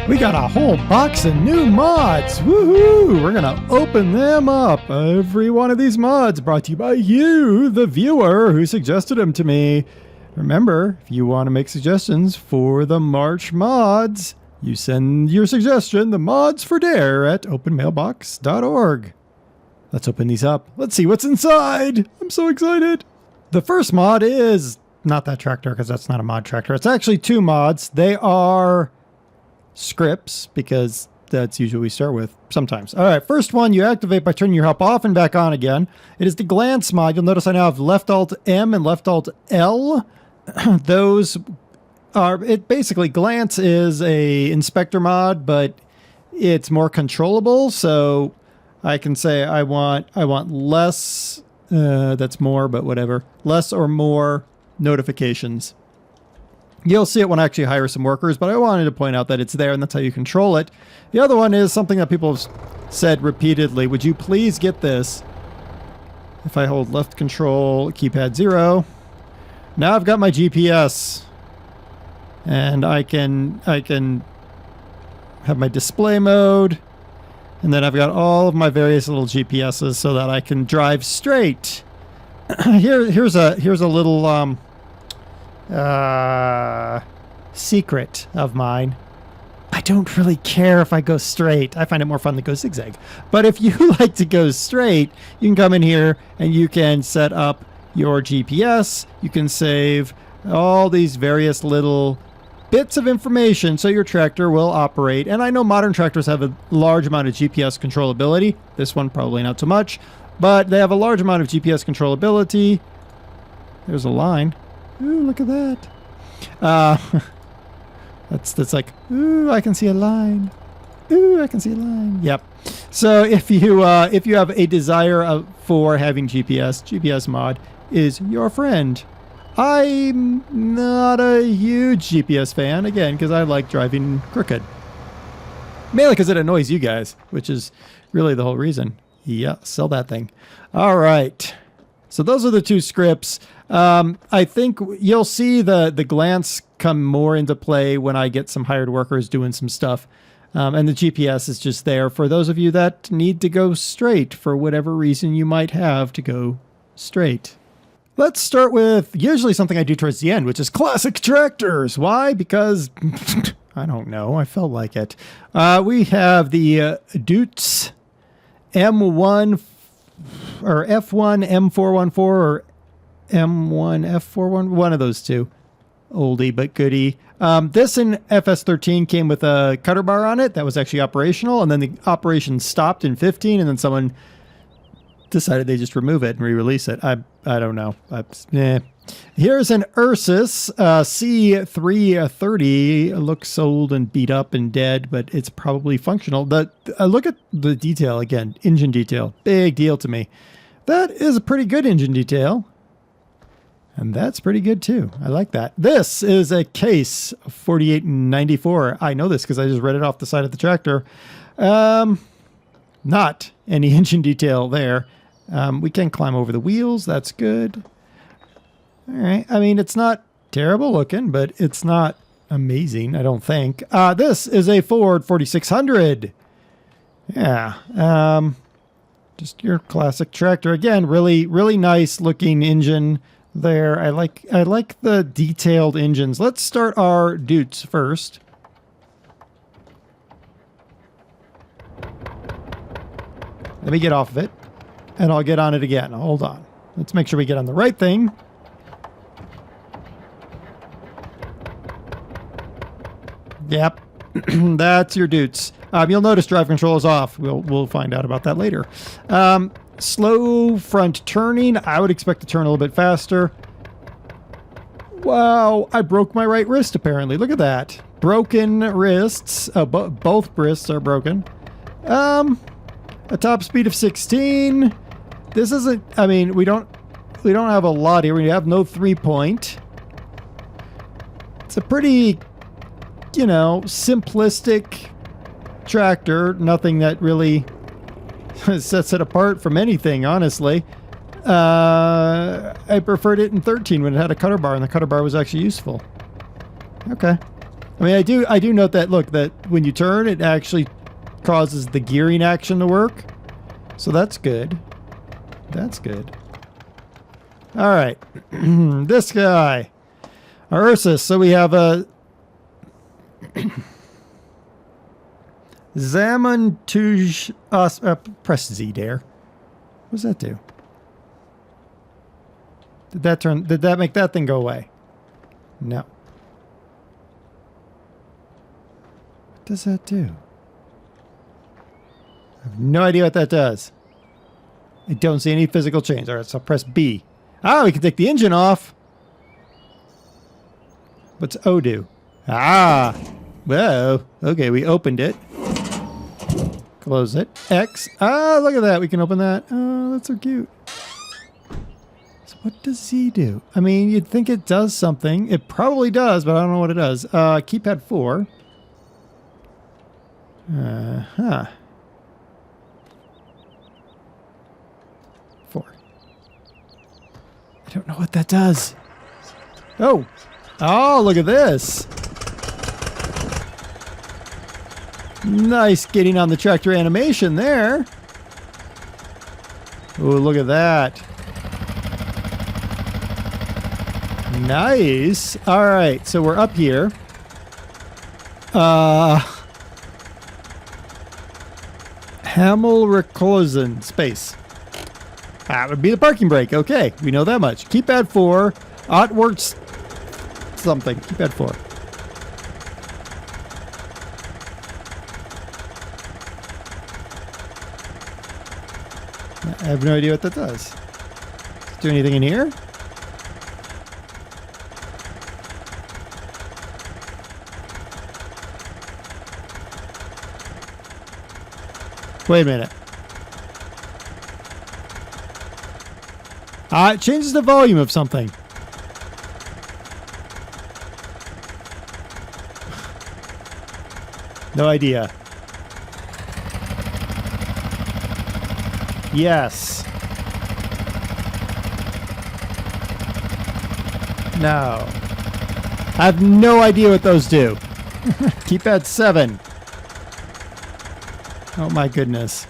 We got a whole box of new mods. Woohoo! We're gonna open them up. Every one of these mods brought to you by you, the viewer, who suggested them to me. Remember, if you want to make suggestions for the March mods, you send your suggestion, the mods for Dare, at openmailbox.org. Let's open these up. Let's see what's inside. I'm so excited. The first mod is not that tractor, because that's not a mod tractor. It's actually two mods. They are scripts, because that's usually what we start with sometimes. All right, first one you activate by turning your help off and back on again. It is the glance mod. You'll notice I now have left alt M and left alt L. Those are, basically glance is a inspector mod, but it's more controllable. So I can say I want less, that's more, but whatever, less or more notifications. You'll see it when I actually hire some workers, but I wanted to point out that it's there and that's how you control it. The other one is something that people have said repeatedly. Would you please get this? If I hold left control, keypad 0, now I've got my GPS. And I can have my display mode. And then I've got all of my various little GPSs so that I can drive straight. Here's a little secret of mine. I don't really care if I go straight. I find it more fun to go zigzag. But if you like to go straight, you can come in here and you can set up your GPS. You can save all these various little bits of information so your tractor will operate. And I know modern tractors have a large amount of GPS controllability. This one probably not so much, but they have a large amount of GPS controllability. There's a line. Ooh, look at that. That's like, ooh, I can see a line. Ooh, I can see a line. Yep. So if you have a desire for having GPS mod is your friend. I'm not a huge GPS fan, again, because I like driving crooked. Mainly because it annoys you guys, which is really the whole reason. Yeah, sell that thing. All right. So those are the two scripts. I think you'll see the glance come more into play when I get some hired workers doing some stuff. And the GPS is just there for those of you that need to go straight for whatever reason you might have to go straight. Let's start with usually something I do towards the end, which is classic tractors. Why? Because I don't know. I felt like it. We have the DerTebbers M1 or F1 M414 or M1 F41, one of those two. Oldie but goodie. This in FS13 came with a cutter bar on it that was actually operational, and then the operation stopped in 15, and then someone decided they just remove it and re-release it. I don't know. Here's an Ursus C330. It looks old and beat up and dead, but it's probably functional. Look at the detail again. Engine detail. Big deal to me. That is a pretty good engine detail. And that's pretty good too. I like that. This is a Case 4894. I know this because I just read it off the side of the tractor. Not any engine detail there. We can climb over the wheels. That's good. All right. I mean, it's not terrible looking, but it's not amazing, I don't think. This is a Ford 4600. Yeah. Just your classic tractor. Again, really, really nice looking engine there. I like the detailed engines. Let's start our DerTebbers first. Let me get off of it, and I'll get on it again. Hold on. Let's make sure we get on the right thing. Yep, that's your DerTebbers. You'll notice drive control is off. We'll find out about that later. Slow front turning. I would expect to turn a little bit faster. Wow, I broke my right wrist apparently. Look at that. Broken wrists. Both wrists are broken. A top speed of 16. This isn't, I mean, we don't have a lot here. We have no 3-point. It's a pretty, simplistic tractor. Nothing that really sets it apart from anything, honestly. I preferred it in 13 when it had a cutter bar, and the cutter bar was actually useful. Okay. I mean, I do note that, look, that when you turn, it actually causes the gearing action to work. So that's good. That's good. All right. This guy. Ursus. So we have a Zamantuj. Press Z there. What does that do? Did that make that thing go away? No. What does that do? I have no idea what that does. I don't see any physical change. All right, so I'll press B. Ah, we can take the engine off. What's O do? Ah, well, okay, we opened it. Close it. X. Ah, look at that. We can open that. Oh, that's so cute. So what does Z do? I mean, you'd think it does something. It probably does, but I don't know what it does. Keypad 4. Uh-huh. 4. I don't know what that does. Oh. Oh, look at this. Nice getting on the tractor animation there. Oh, look at that. Nice. All right, so we're up here. Hamel-Reclosen space. That would be the parking brake. Okay, we know that much. Keypad 4. Outworks something. Keypad 4. I have no idea what that does. Does it do anything in here? Wait a minute. It changes the volume of something. No idea. Yes. No. I have no idea what those do. Keypad 7. Oh my goodness.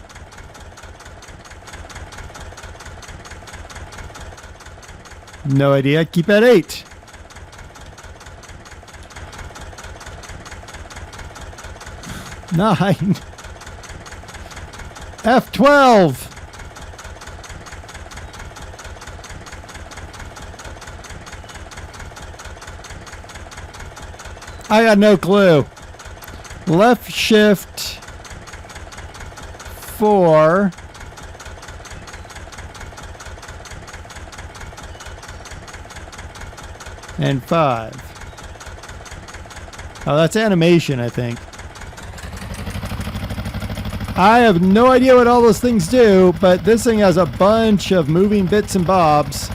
No idea. Keypad 8. Nine. F12. I got no clue. Left shift 4. And 5. Oh, that's animation, I think. I have no idea what all those things do, but this thing has a bunch of moving bits and bobs.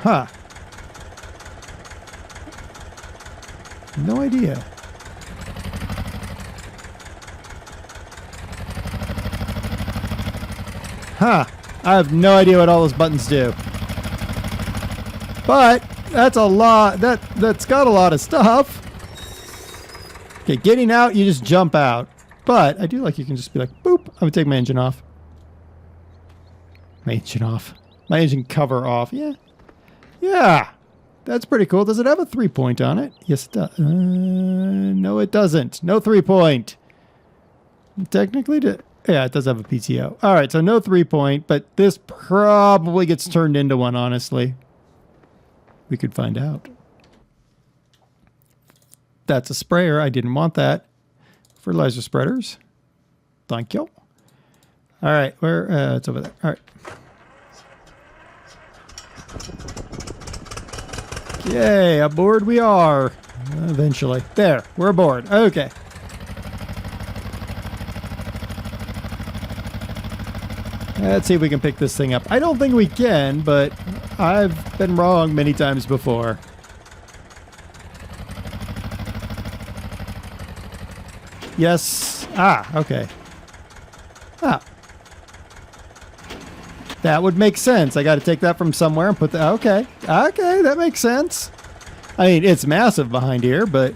Huh. No idea. Huh. I have no idea what all those buttons do. But that's a lot. That's got a lot of stuff. Okay, getting out, you just jump out. But I do like you can just be like, boop. I'm gonna take my engine off. My engine off. My engine cover off. Yeah. Yeah. That's pretty cool. Does it have a 3-point on it? Yes, it does. No, it doesn't. No 3-point. Technically, yeah, it does have a PTO. All right, so no 3-point, but this probably gets turned into one, honestly. We could find out. That's a sprayer. I didn't want that. Fertilizer spreaders. Thank you. All right, where? It's over there. All right. Yay, aboard we are. Eventually. There, we're aboard. Okay. Let's see if we can pick this thing up. I don't think we can, but I've been wrong many times before. Yes. Ah, okay. Ah. That would make sense. I got to take that from somewhere and put that. Okay. Okay, that makes sense. I mean, it's massive behind here, but...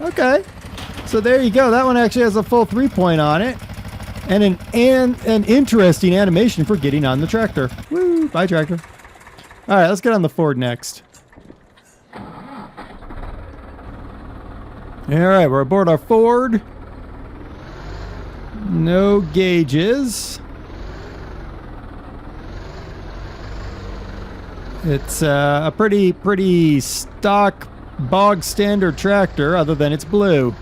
Okay. So there you go. That one actually has a full 3-point on it. And an interesting animation for getting on the tractor. Woo! Bye, tractor. All right, let's get on the Ford next. All right, we're aboard our Ford. No gauges. It's a pretty stock bog standard tractor, other than it's blue.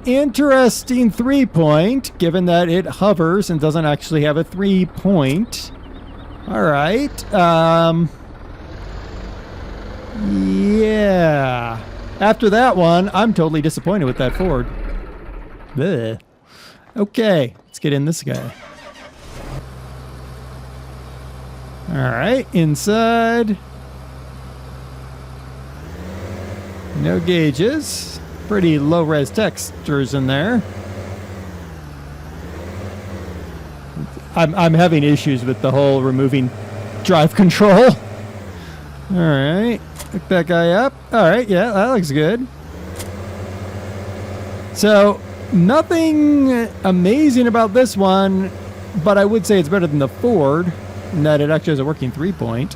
Interesting 3-point, given that it hovers and doesn't actually have a 3-point. All right. Yeah. After that one, I'm totally disappointed with that Ford. Blech. Okay, let's get in this guy. All right, inside. No gauges. Pretty low-res textures in there. I'm having issues with the whole removing drive control. All right, pick that guy up. All right, yeah, that looks good. So, nothing amazing about this one, but I would say it's better than the Ford in that it actually has a working 3-point.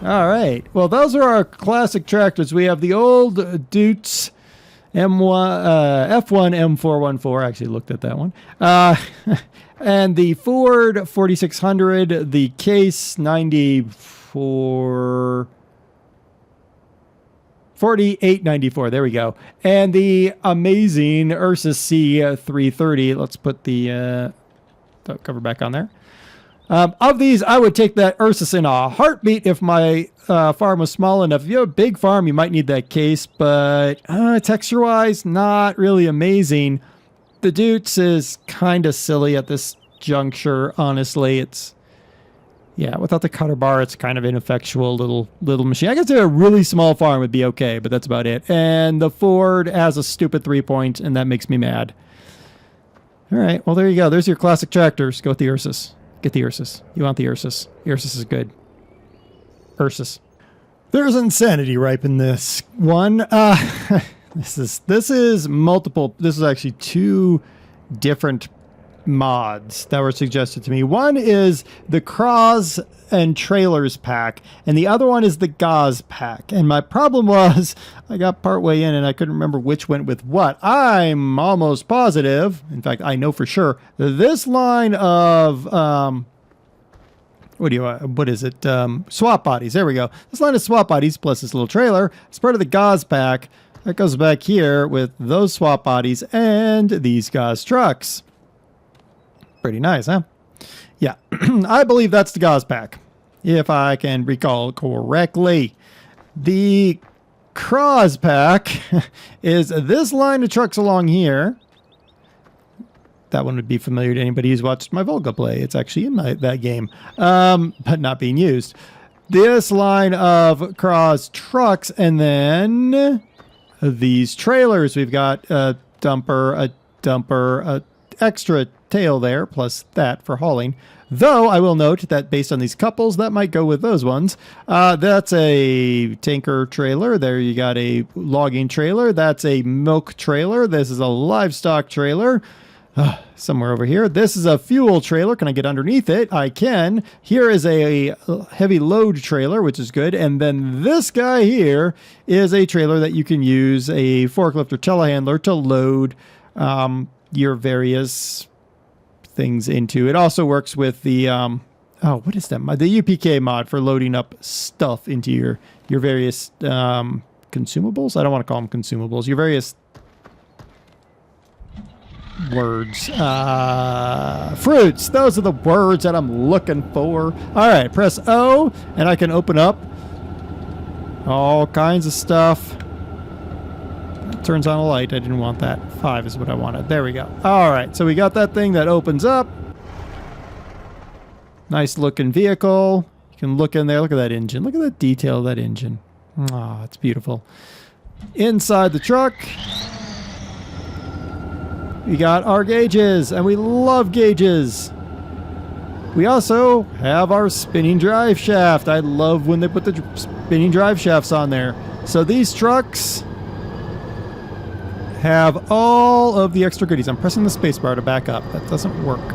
All right. Well, those are our classic tractors. We have the old Dutes F1 M414. I actually looked at that one. And the Ford 4600, the Case 4894. There we go. And the amazing Ursus C330. Let's put the cover back on there. Of these, I would take that Ursus in a heartbeat if my farm was small enough. If you have a big farm, you might need that Case, but texture-wise, not really amazing. The Dutes is kind of silly at this juncture, honestly. It's, yeah, without the cutter bar, it's kind of ineffectual little machine. I guess a really small farm would be okay, but that's about it. And the Ford has a stupid 3-point, and that makes me mad. All right, well, there you go. There's your classic tractors. Go with the Ursus. Get the Ursus. You want the Ursus. The Ursus is good. Ursus. There's insanity ripe in this one. This is multiple. This is actually 2 different mods that were suggested to me. One is the Craws and Trailers pack, and the other one is the Gauze pack. And my problem was I got partway in and I couldn't remember which went with what. I'm almost positive, in fact, I know for sure, this line of what is it? Swap bodies. There we go. This line of swap bodies plus this little trailer is part of the Gauze pack. That goes back here with those swap bodies and these Gauze trucks. Pretty nice, huh? Yeah, I believe that's the Gauze pack, if I can recall correctly. The Craws pack is this line of trucks along here. That one would be familiar to anybody who's watched my Volga play. It's actually in that game, but not being used. This line of Craws trucks, and then these trailers. We've got a dumper, a extra tail there, plus that for hauling. Though I will note that based on these couples, that might go with those ones. That's a tanker trailer. There you got a logging trailer. That's a milk trailer. This is a livestock trailer. Somewhere over here. This is a fuel trailer. Can I get underneath it? I can. Here is a heavy load trailer, which is good. And then this guy here is a trailer that you can use a forklift or telehandler to load your various things into. It also works with the what is that? The UPK mod for loading up stuff into your various consumables. I don't want to call them consumables. Your various words. Fruits. Those are the words that I'm looking for. All right, press O, and I can open up all kinds of stuff. Turns on a light. I didn't want that. 5 is what I wanted. There we go. All right, so we got that thing that opens up. Nice looking vehicle. You can look in there. Look at that engine. Look at the detail of that engine. Oh, it's beautiful. Inside the truck. We got our gauges, and we love gauges. We also have our spinning drive shaft. I love when they put the spinning drive shafts on there. So these trucks have all of the extra goodies. I'm pressing the spacebar to back up. That doesn't work.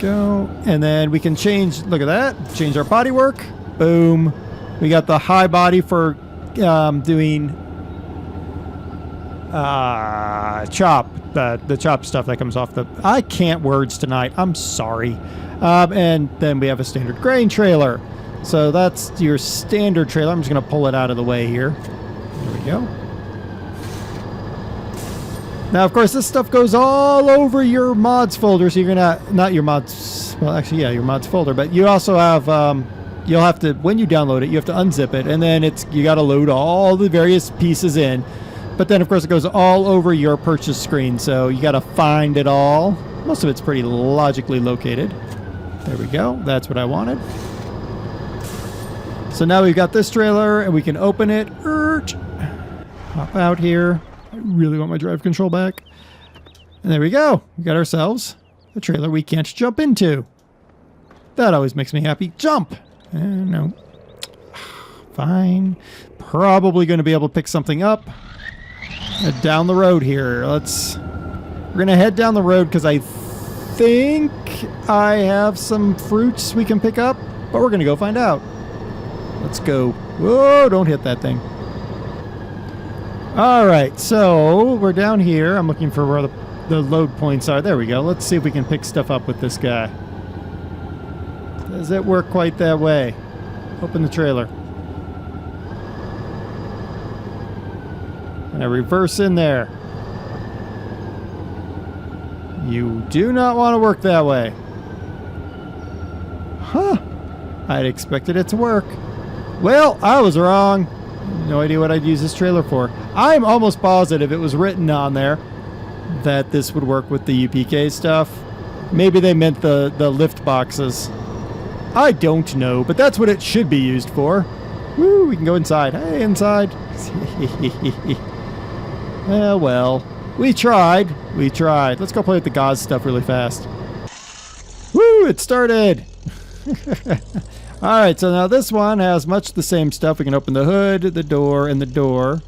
Go. And then we can change, look at that, change our body work. Boom. We got the high body for doing chop, the chop stuff that comes off the... I can't words tonight. I'm sorry. And then we have a standard grain trailer. So that's your standard trailer. I'm just going to pull it out of the way here. There we go. Now, of course, this stuff goes all over your mods folder. So you're going to... Not your mods... Well, actually, yeah, your mods folder. But you also have... you'll have to... When you download it, you have to unzip it. And then you got to load all the various pieces in. But then, of course, it goes all over your purchase screen, so you got to find it all. Most of it's pretty logically located. There we go. That's what I wanted. So now we've got this trailer, and we can open it. Hop out here. I really want my drive control back. And there we go. We got ourselves a trailer we can't jump into. That always makes me happy. Jump! No. Fine. Probably going to be able to pick something up. Down the road here. We're gonna head down the road because I think I have some fruits we can pick up, but we're gonna go find out. Let's go. Whoa, don't hit that thing. Alright, so we're down here. I'm looking for where the load points are. There we go. Let's see if we can pick stuff up with this guy. Does it work quite that way? Open the trailer. And I reverse in there. You do not want to work that way. Huh. I'd expected it to work. Well, I was wrong. No idea what I'd use this trailer for. I'm almost positive it was written on there that this would work with the UPK stuff. Maybe they meant the lift boxes. I don't know, but that's what it should be used for. Woo, we can go inside. Hey, inside. Well, we tried. We tried. Let's go play with the gauze stuff really fast. Woo, it started. All right, so now this one has much the same stuff. We can open the hood, the door, and the door.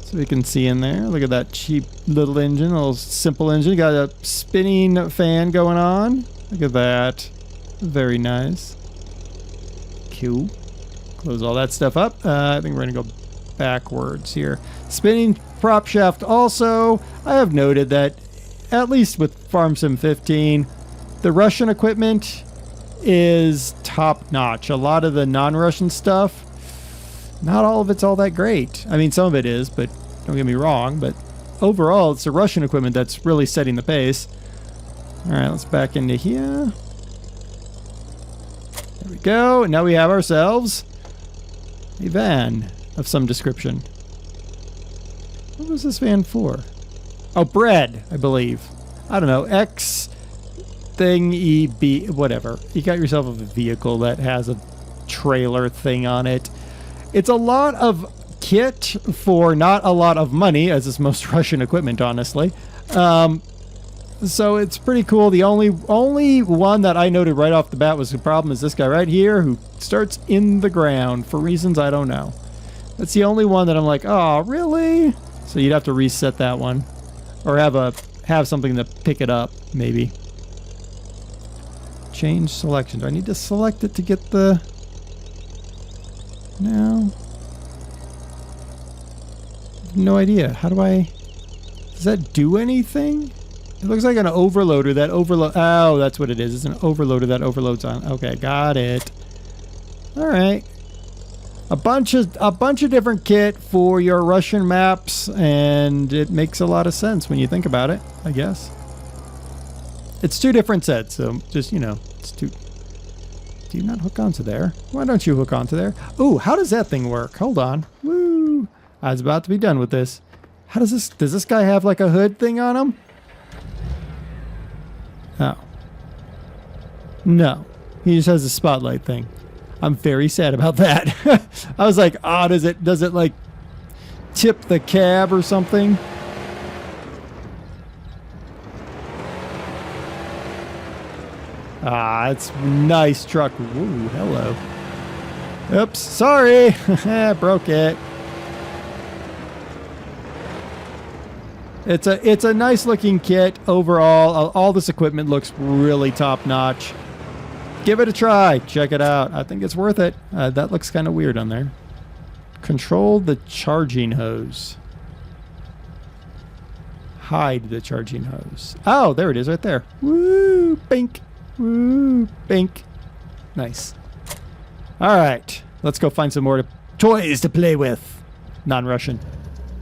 So we can see in there. Look at that cheap little engine, little simple engine. Got a spinning fan going on. Look at that. Very nice. Cool. Close all that stuff up. I think we're going to go backwards here. Spinning prop shaft also. I have noted that, at least with Farm Sim 15, the Russian equipment is top-notch. A lot of the non-Russian stuff, not all of it's all that great. I mean, some of it is, but don't get me wrong. But overall, it's the Russian equipment that's really setting the pace. All right, let's back into here. There we go. And now we have ourselves a van of some description. What was this van for? Oh, bread, I believe. I don't know. X thing EB, whatever. You got yourself a vehicle that has a trailer thing on it. It's a lot of kit for not a lot of money, as is most Russian equipment, honestly. So it's pretty cool. The only one that I noted right off the bat was the problem is this guy right here who starts in the ground for reasons I don't know. That's the only one that I'm like, oh, really? So you'd have to reset that one, or have something to pick it up, maybe. Change selection. Do I need to select it to get the... No. No idea. How do I... Does that do anything? It looks like an overloader that overload... Oh, that's what it is. It's an overloader that overloads on... Okay, got it. All right. A bunch of different kit for your Russian maps, and it makes a lot of sense when you think about it, I guess. It's two different sets, so just, you know, it's two... Do you not hook onto there? Why don't you hook onto there? Ooh, how does that thing work? Hold on. Woo! I was about to be done with this. How does this guy have like a hood thing on him? Oh. No. He just has a spotlight thing. I'm very sad about that. I was like, oh, does it like tip the cab or something. Ah, it's a nice truck. Ooh, hello. Oops, sorry. Broke it. It's a nice looking kit overall. All this equipment looks really top notch. Give it a try. Check it out. I think it's worth it. That looks kind of weird on there. Control the charging hose. Hide the charging hose. Oh, there it is right there. Woo, bink. Woo, bink. Nice. All right. Let's go find some more toys to play with. Non-Russian.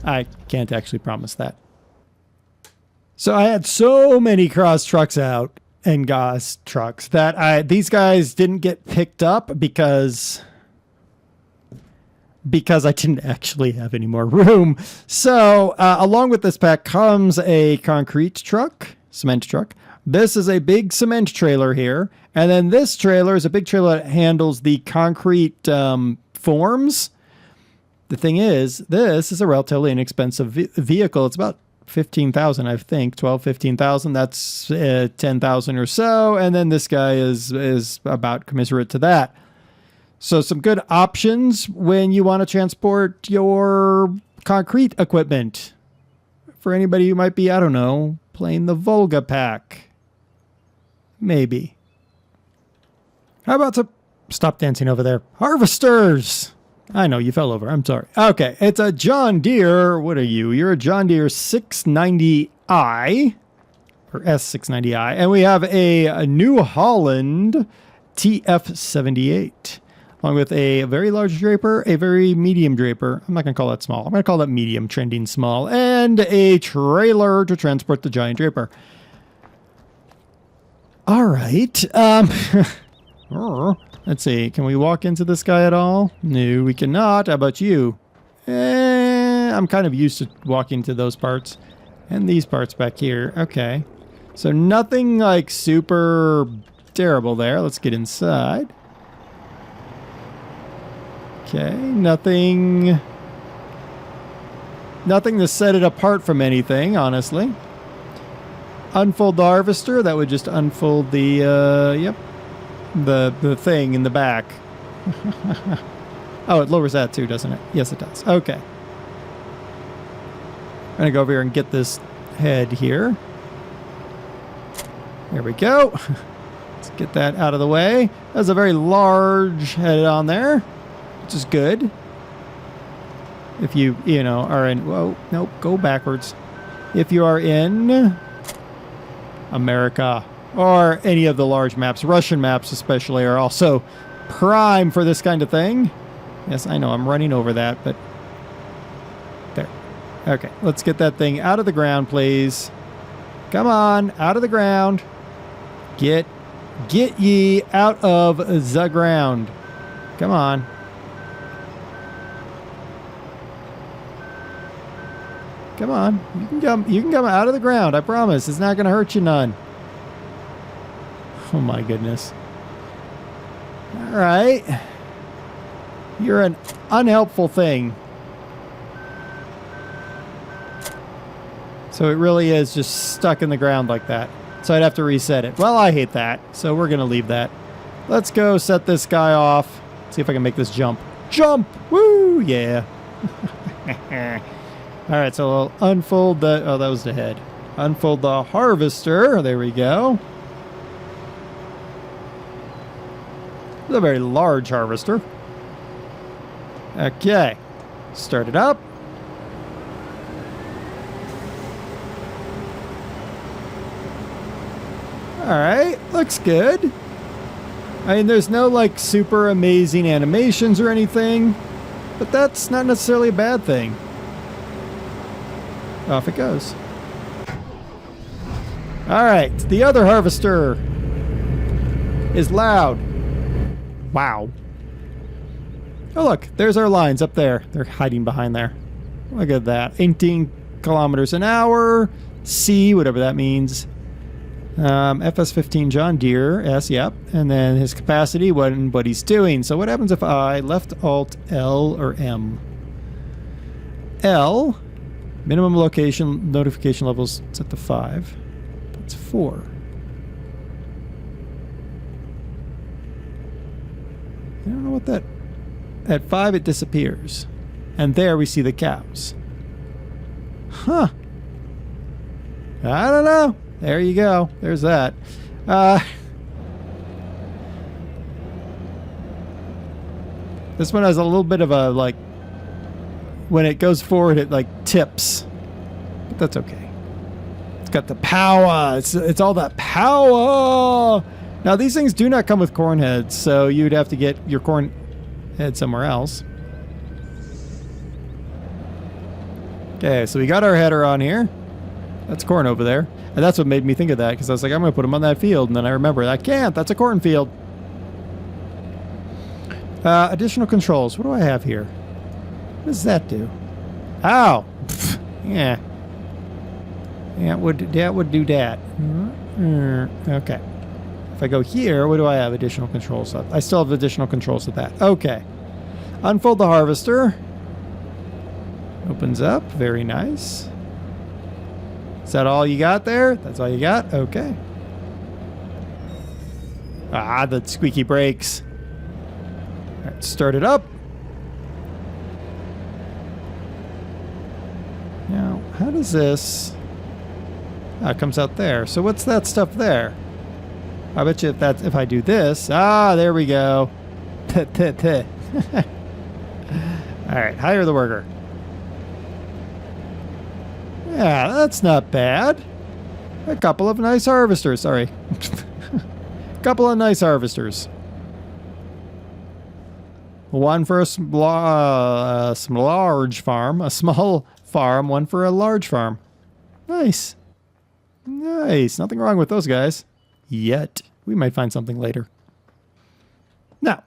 I can't actually promise that. So I had so many cross trucks out and gas trucks that these guys didn't get picked up because I didn't actually have any more room. So along with this pack comes a concrete truck, cement truck. This is a big cement trailer here. And then this trailer is a big trailer that handles the concrete forms. The thing is, this is a relatively inexpensive vehicle. It's about 15,000, I think, 12, 15,000. That's 10,000 or so. And then this guy is about commensurate to that. So some good options when you want to transport your concrete equipment. For anybody who might be, I don't know, playing the Volga pack. Maybe. How about to stop dancing over there? Harvesters! I know, you fell over. I'm sorry. Okay, it's a John Deere. What are you? You're a John Deere 690i. Or S690i. And we have a New Holland TF78. Along with a very large draper, a very medium draper. I'm not going to call that small. I'm going to call that medium, trending small. And a trailer to transport the giant draper. All right. Let's see. Can we walk into this guy at all? No, we cannot. How about you? I'm kind of used to walking to those parts. And these parts back here. Okay. So nothing like super terrible there. Let's get inside. Okay. Nothing to set it apart from anything, honestly. Unfold the harvester. That would just unfold the, yep. The thing in the back. Oh, it lowers that too, doesn't it? Yes, it does. Okay. I'm going to go over here and get this head here. There we go. Let's get that out of the way. There's a very large head on there, which is good. If you know, are in... Whoa, nope, go backwards. If you are in America... or any of the large maps, Russian maps especially, are also prime for this kind of thing. Yes, I know, I'm running over that, but... There. Okay, let's get that thing out of the ground, please. Come on, out of the ground. Get ye out of the ground. Come on. Come on. You can come out of the ground, I promise. It's not going to hurt you none. Oh my goodness. All right. You're an unhelpful thing. So it really is just stuck in the ground like that. So I'd have to reset it. Well, I hate that. So we're going to leave that. Let's go set this guy off. See if I can make this jump. Jump! Woo! Yeah. All right, so I'll unfold the... Oh, that was the head. Unfold the harvester. There we go. A very large harvester. Okay. Start it up. Alright, looks good. I mean, there's no like super amazing animations or anything, but that's not necessarily a bad thing. Off it goes. Alright, the other harvester is loud. Wow. Oh, look, there's our lines up there. They're hiding behind there. Look at that. 18 kilometers an hour. C, whatever that means. FS15 John Deere. S, yep. And then his capacity, what he's doing. So what happens if I left Alt L or M? L. Minimum location notification levels set to 5. That's 4. I don't know what that... At 5 it disappears. And there we see the cows. Huh. I don't know. There you go. There's that. This one has a little bit of a, like... When it goes forward, it, like, tips. But that's okay. It's got the power. It's all that power. Now, these things do not come with corn heads, so you'd have to get your corn head somewhere else. Okay, so we got our header on here. That's corn over there. And that's what made me think of that, because I was like, I'm going to put them on that field. And then I remember, I can't. That's a cornfield. Additional controls. What do I have here? What does that do? Ow! Pfft. Yeah. That would do that. Okay. If I go here, what do I have additional controls of? I still have additional controls of that. Okay. Unfold the harvester. Opens up. Very nice. Is that all you got there? That's all you got? Okay. Ah, the squeaky brakes. All right, start it up. Now, how does this... Ah, it comes out there. So what's that stuff there? I bet you if I do this... Ah, there we go. All right, hire the worker. Yeah, that's not bad. A couple of nice harvesters. Sorry. Couple of nice harvesters. One for a large farm. A small farm. One for a large farm. Nice. Nice. Nothing wrong with those guys. Yet. We might find something later. Now,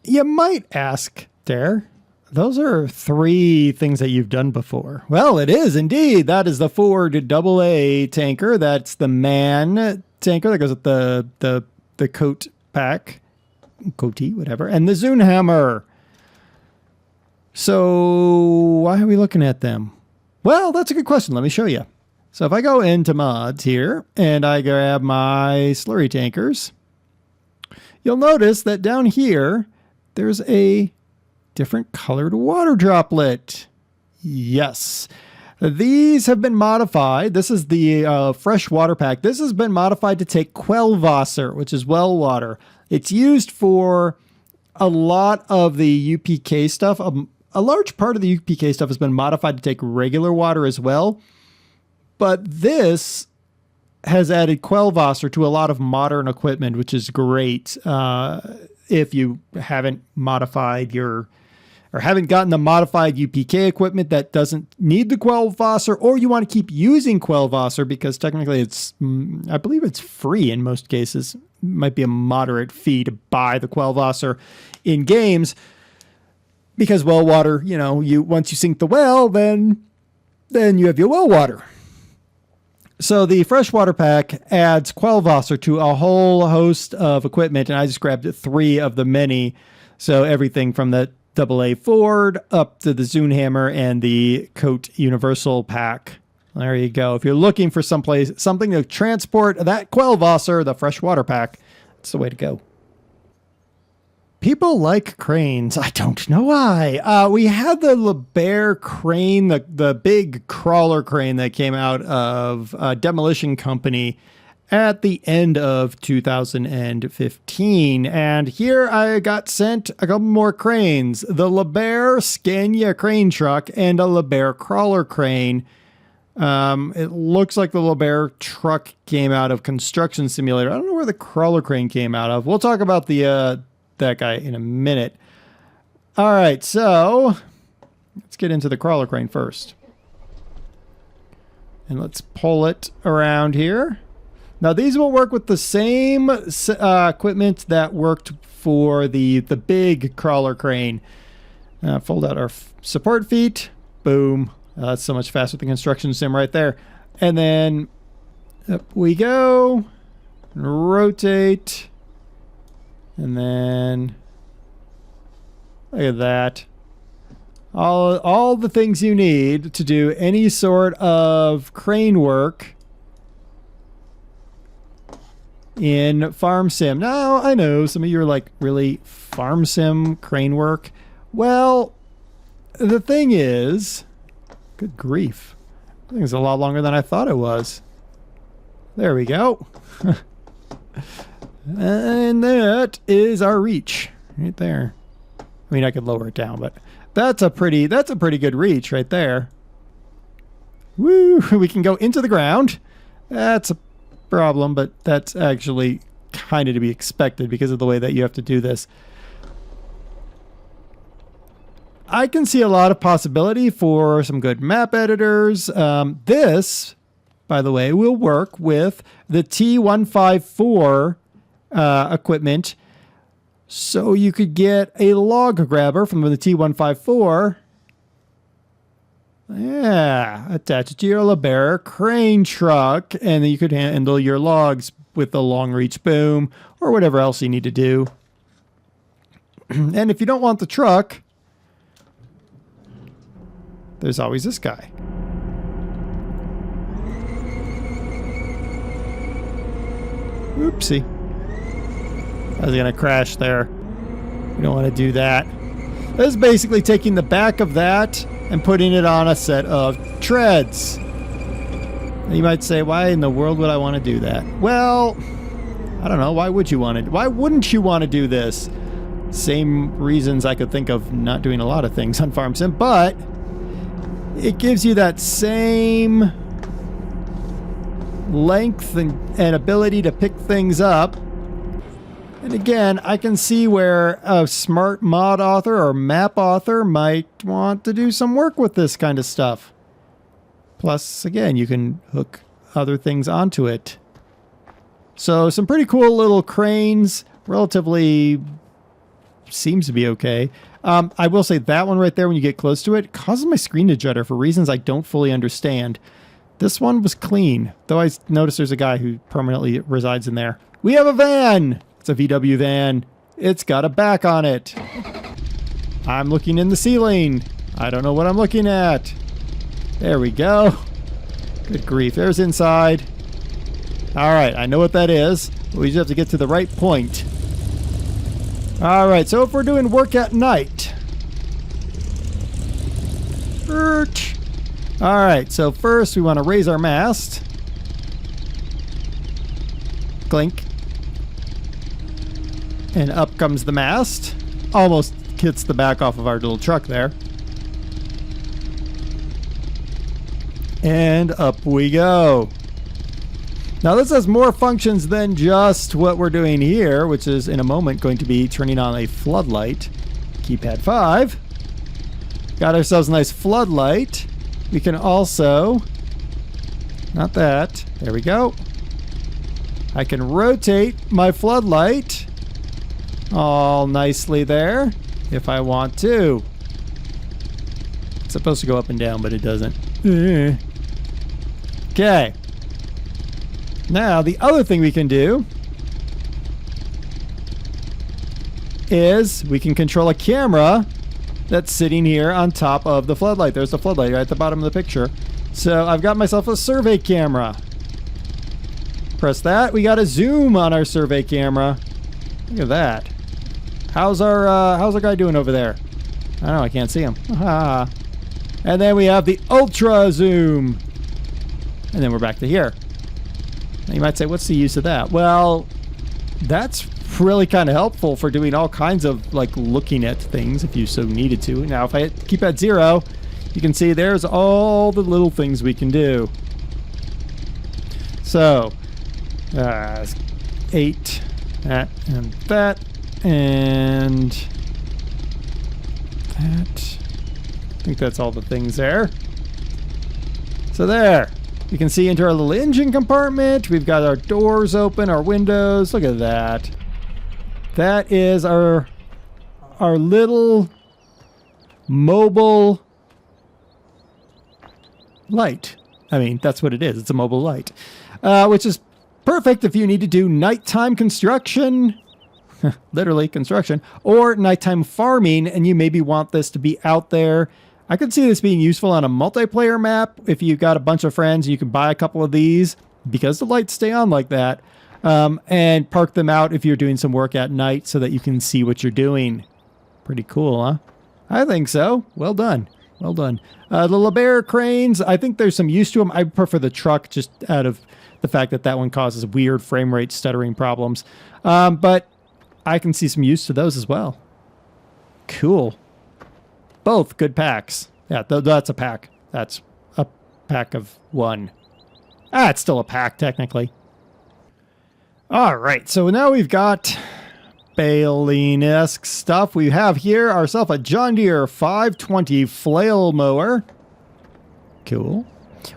you might ask, Dare, those are 3 things that you've done before. Well, it is indeed. That is the Ford AA tanker. That's the man tanker that goes with the coat pack. Coatee, whatever. And the Zune hammer. So why are we looking at them? Well, that's a good question. Let me show you. So if I go into mods here and I grab my slurry tankers, you'll notice that down here, there's a different colored water droplet. Yes. These have been modified. This is the fresh water pack. This has been modified to take Quellwasser, which is well water. It's used for a lot of the UPK stuff. A large part of the UPK stuff has been modified to take regular water as well. But this has added Quellwasser to a lot of modern equipment, which is great. If you haven't modified or haven't gotten the modified UPK equipment that doesn't need the Quellwasser, or you want to keep using Quellwasser because technically it's, I believe it's free in most cases. It might be a moderate fee to buy the Quellwasser in games because well water, you know, once you sink the well, then you have your well water. So the freshwater pack adds Quellwasser to a whole host of equipment, and I just grabbed 3 of the many. So everything from the AA Ford up to the Zune hammer and the Coat Universal pack. There you go. If you're looking for something to transport that Quellwasser, the freshwater pack, that's the way to go. People like cranes. I don't know why. We had the LeBaire crane, the big crawler crane that came out of Demolition Company at the end of 2015. And here I got sent a couple more cranes. The LeBaire Scania crane truck and a LeBaire crawler crane. It looks like the LeBaire truck came out of Construction Simulator. I don't know where the crawler crane came out of. We'll talk about that guy in a minute. All right, so let's get into the crawler crane first. And let's pull it around here. Now, these will work with the same equipment that worked for the big crawler crane. Fold out our support feet. Boom. That's so much faster than construction sim right there. And then up we go. Rotate. And then look at that. All the things you need to do any sort of crane work in Farm Sim. Now, I know some of you are like, really, Farm Sim crane work? Well, the thing is, good grief. I think it's a lot longer than I thought it was. There we go. And that is our reach right there. I mean, I could lower it down, but that's a pretty good reach right there. Woo! We can go into the ground. That's a problem, but that's actually kind of to be expected because of the way that you have to do this. I can see a lot of possibility for some good map editors. This, by the way, will work with the T154 equipment. So you could get a log grabber from the T154. Yeah, attach it to your LeBaron crane truck, and then you could handle your logs with the long reach boom or whatever else you need to do. And if you don't want the truck, there's always this guy. Oopsie. I was going to crash there. We don't want to do that. This is basically taking the back of that and putting it on a set of treads. And you might say, why in the world would I want to do that? Well, I don't know. Why would you want to? Why wouldn't you want to do this? Same reasons I could think of not doing a lot of things on Farm Sim, but it gives you that same length and ability to pick things up. And again, I can see where a smart mod author or map author might want to do some work with this kind of stuff. Plus, again, you can hook other things onto it. So some pretty cool little cranes. Relatively seems to be okay. I will say that one right there, when you get close to it, causes my screen to judder for reasons I don't fully understand. This one was clean, though I noticed there's a guy who permanently resides in there. We have a van! It's a VW van. It's got a back on it. I'm looking in the ceiling. I don't know what I'm looking at. There we go. Good grief. There's inside. All right, I know what that is. We just have to get to the right point. All right, so if we're doing work at night. All right, so first we want to raise our mast. Clink. And up comes the mast. Almost hits the back off of our little truck there. And up we go. Now this has more functions than just what we're doing here, which is in a moment going to be turning on a floodlight. Keypad 5. Got ourselves a nice floodlight. We can also, not that, there we go. I can rotate my floodlight all nicely there if I want to. It's supposed to go up and down, but it doesn't. Okay. Now, the other thing we can do is we can control a camera that's sitting here on top of the floodlight. There's the floodlight right at the bottom of the picture. So I've got myself a survey camera. Press that. We got a zoom on our survey camera. Look at that. How's our guy doing over there? I don't know. I can't see him. Aha. And then we have the ultra zoom. And then we're back to here. Now you might say, what's the use of that? Well, that's really kind of helpful for doing all kinds of like looking at things if you so needed to. Now, if I keep at 0, you can see there's all the little things we can do. So, 8, that, and that, and that. I think that's all the things there. So there. You can see into our little engine compartment. We've got our doors open, our windows. Look at that. That is our little mobile light. I mean, that's what it is. It's a mobile light, which is perfect if you need to do nighttime construction. literally construction, or nighttime farming, and you maybe want this to be out there. I could see this being useful on a multiplayer map if you've got a bunch of friends and you can buy a couple of these because the lights stay on like that, and park them out if you're doing some work at night so that you can see what you're doing. Pretty cool, huh? I think so. Well done. Well done. The LeBaire cranes, I think there's some use to them. I prefer the truck just out of the fact that that one causes weird frame rate stuttering problems. But I can see some use to those as well. Cool. Both good packs. Yeah, that's a pack. That's a pack of one. Ah, it's still a pack, technically. All right, so now we've got Baling-esque stuff. We have here ourselves a John Deere 520 flail mower. Cool.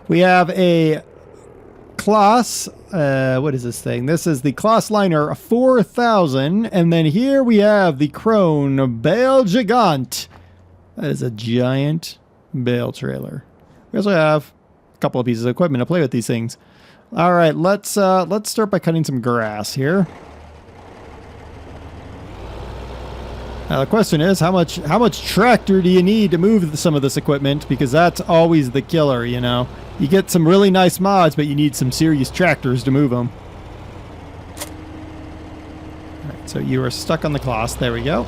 We have a Claas, what is this thing? This is the Claas Liner 4000, and then here we have the Krone Bale Gigant. That is a giant bale trailer. We also have a couple of pieces of equipment to play with these things. All right, let's start by cutting some grass here. Now the question is, how much tractor do you need to move some of this equipment? Because that's always the killer, you know. You get some really nice mods, but you need some serious tractors to move them. All right, so you are stuck on the Claas. There we go.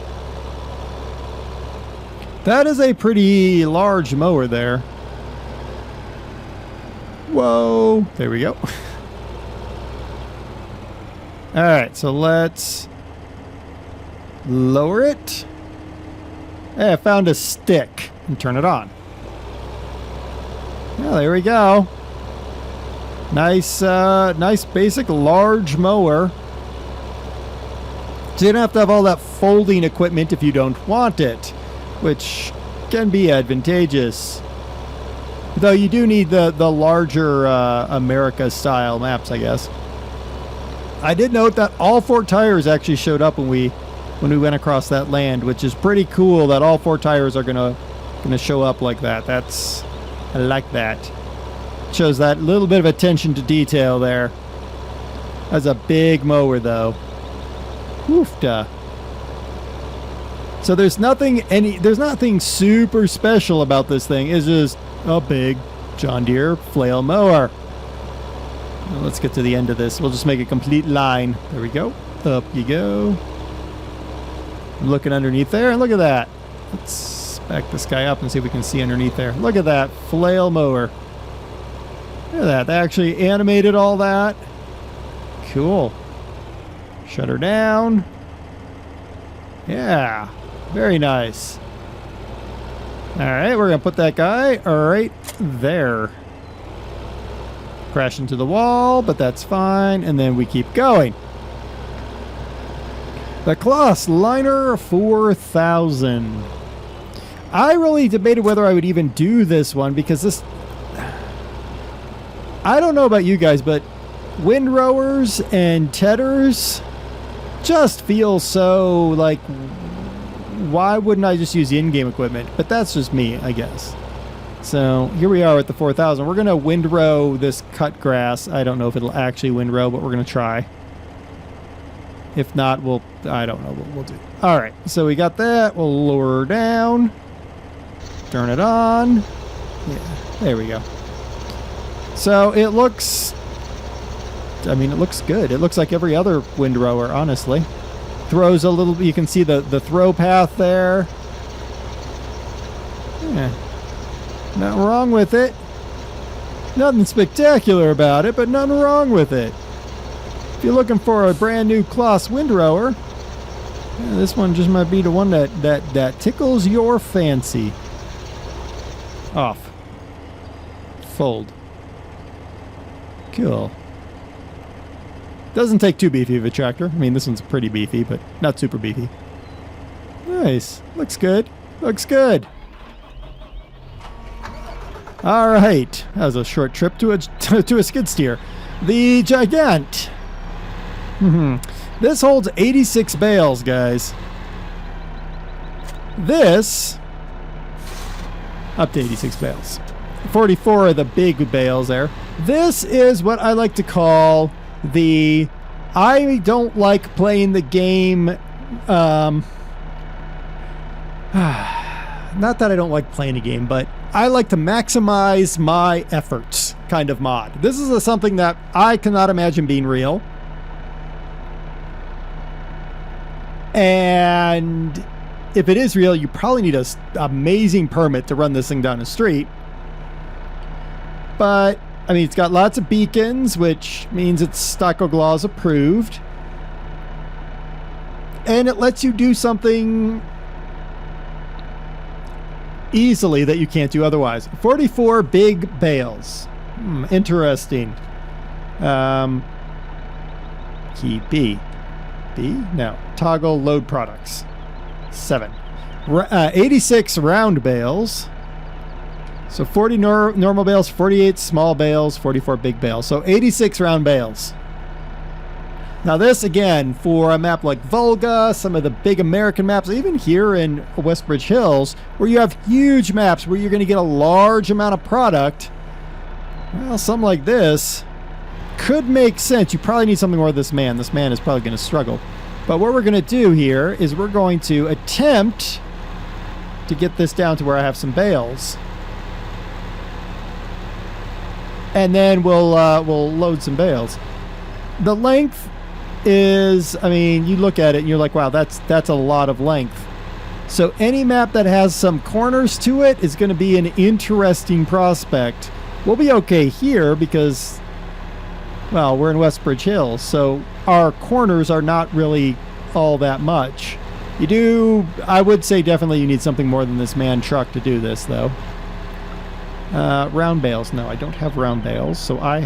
That is a pretty large mower there. Whoa. There we go. All right, so let's lower it. Hey, I found a stick and turn it on. Well, there we go. Nice, nice basic large mower. So you don't have to have all that folding equipment if you don't want it, which can be advantageous. Though you do need the larger America-style maps, I guess. I did note that all 4 tires actually showed up when we went across that land, which is pretty cool that all 4 tires are gonna show up like that. I like that. Shows that little bit of attention to detail there. That's a big mower though. Oofta. So there's nothing super special about this thing. It's just a big John Deere flail mower. Now let's get to the end of this. We'll just make a complete line. There we go. Up you go. I'm looking underneath there, and look at that. Let's back this guy up and see if we can see underneath there. Look at that flail mower. Look at that. They actually animated all that. Cool. Shut her down. Yeah. Very nice. All right, we're going to put that guy right there. Crash into the wall, but that's fine. And then we keep going. The Claas Liner 4000. I really debated whether I would even do this one because this... I don't know about you guys, but windrowers and tedders just feel so like... Why wouldn't I just use the in-game equipment? But that's just me, I guess. So here we are at the 4000. We're going to windrow this cut grass. I don't know if it'll actually windrow, but we're going to try. If not, I don't know what we'll do. All right, so we got that. We'll lower her down. Turn it on. Yeah, there we go. So it looks, it looks good. It looks like every other windrower, honestly. Throws a little, you can see the throw path there. Yeah. Nothing wrong with it. Nothing spectacular about it, but nothing wrong with it. If you're looking for a brand new Claas windrower, yeah, this one just might be the one that tickles your fancy. Off. Fold. Cool. Doesn't take too beefy of a tractor. I mean, this one's pretty beefy, but not super beefy. Nice. Looks good. Looks good. All right. That was a short trip to a skid steer. The Gigant. This holds 86 bales, guys. This up to 86 bales. 44 are the big bales there. This is what I like to call the I don't like playing the game Not that I don't like playing a game, but I like to maximize my efforts kind of mod. This is something that I cannot imagine being real. And if it is real, you probably need an amazing permit to run this thing down the street. But, I mean, it's got lots of beacons, which means it's Stocko approved. And it lets you do something easily that you can't do otherwise. 44 big bales. Interesting. Key B. B? No. Toggle load products. 7. 86 round bales. So 40 normal bales, 48 small bales, 44 big bales. So 86 round bales. Now this, again, for a map like Volga, some of the big American maps, even here in Westbridge Hills, where you have huge maps where you're going to get a large amount of product, well, something like this could make sense. You probably need something more of this man. This man is probably going to struggle. But what we're going to do here is we're going to attempt to get this down to where I have some bales. And then we'll load some bales. The length is, I mean, you look at it and you're like, wow, that's a lot of length. So any map that has some corners to it is going to be an interesting prospect. We'll be okay here because, well, we're in Westbridge Hills, so our corners are not really all that much. You do, I would say definitely you need something more than this man truck to do this, though. Round bales. No, I don't have round bales, so I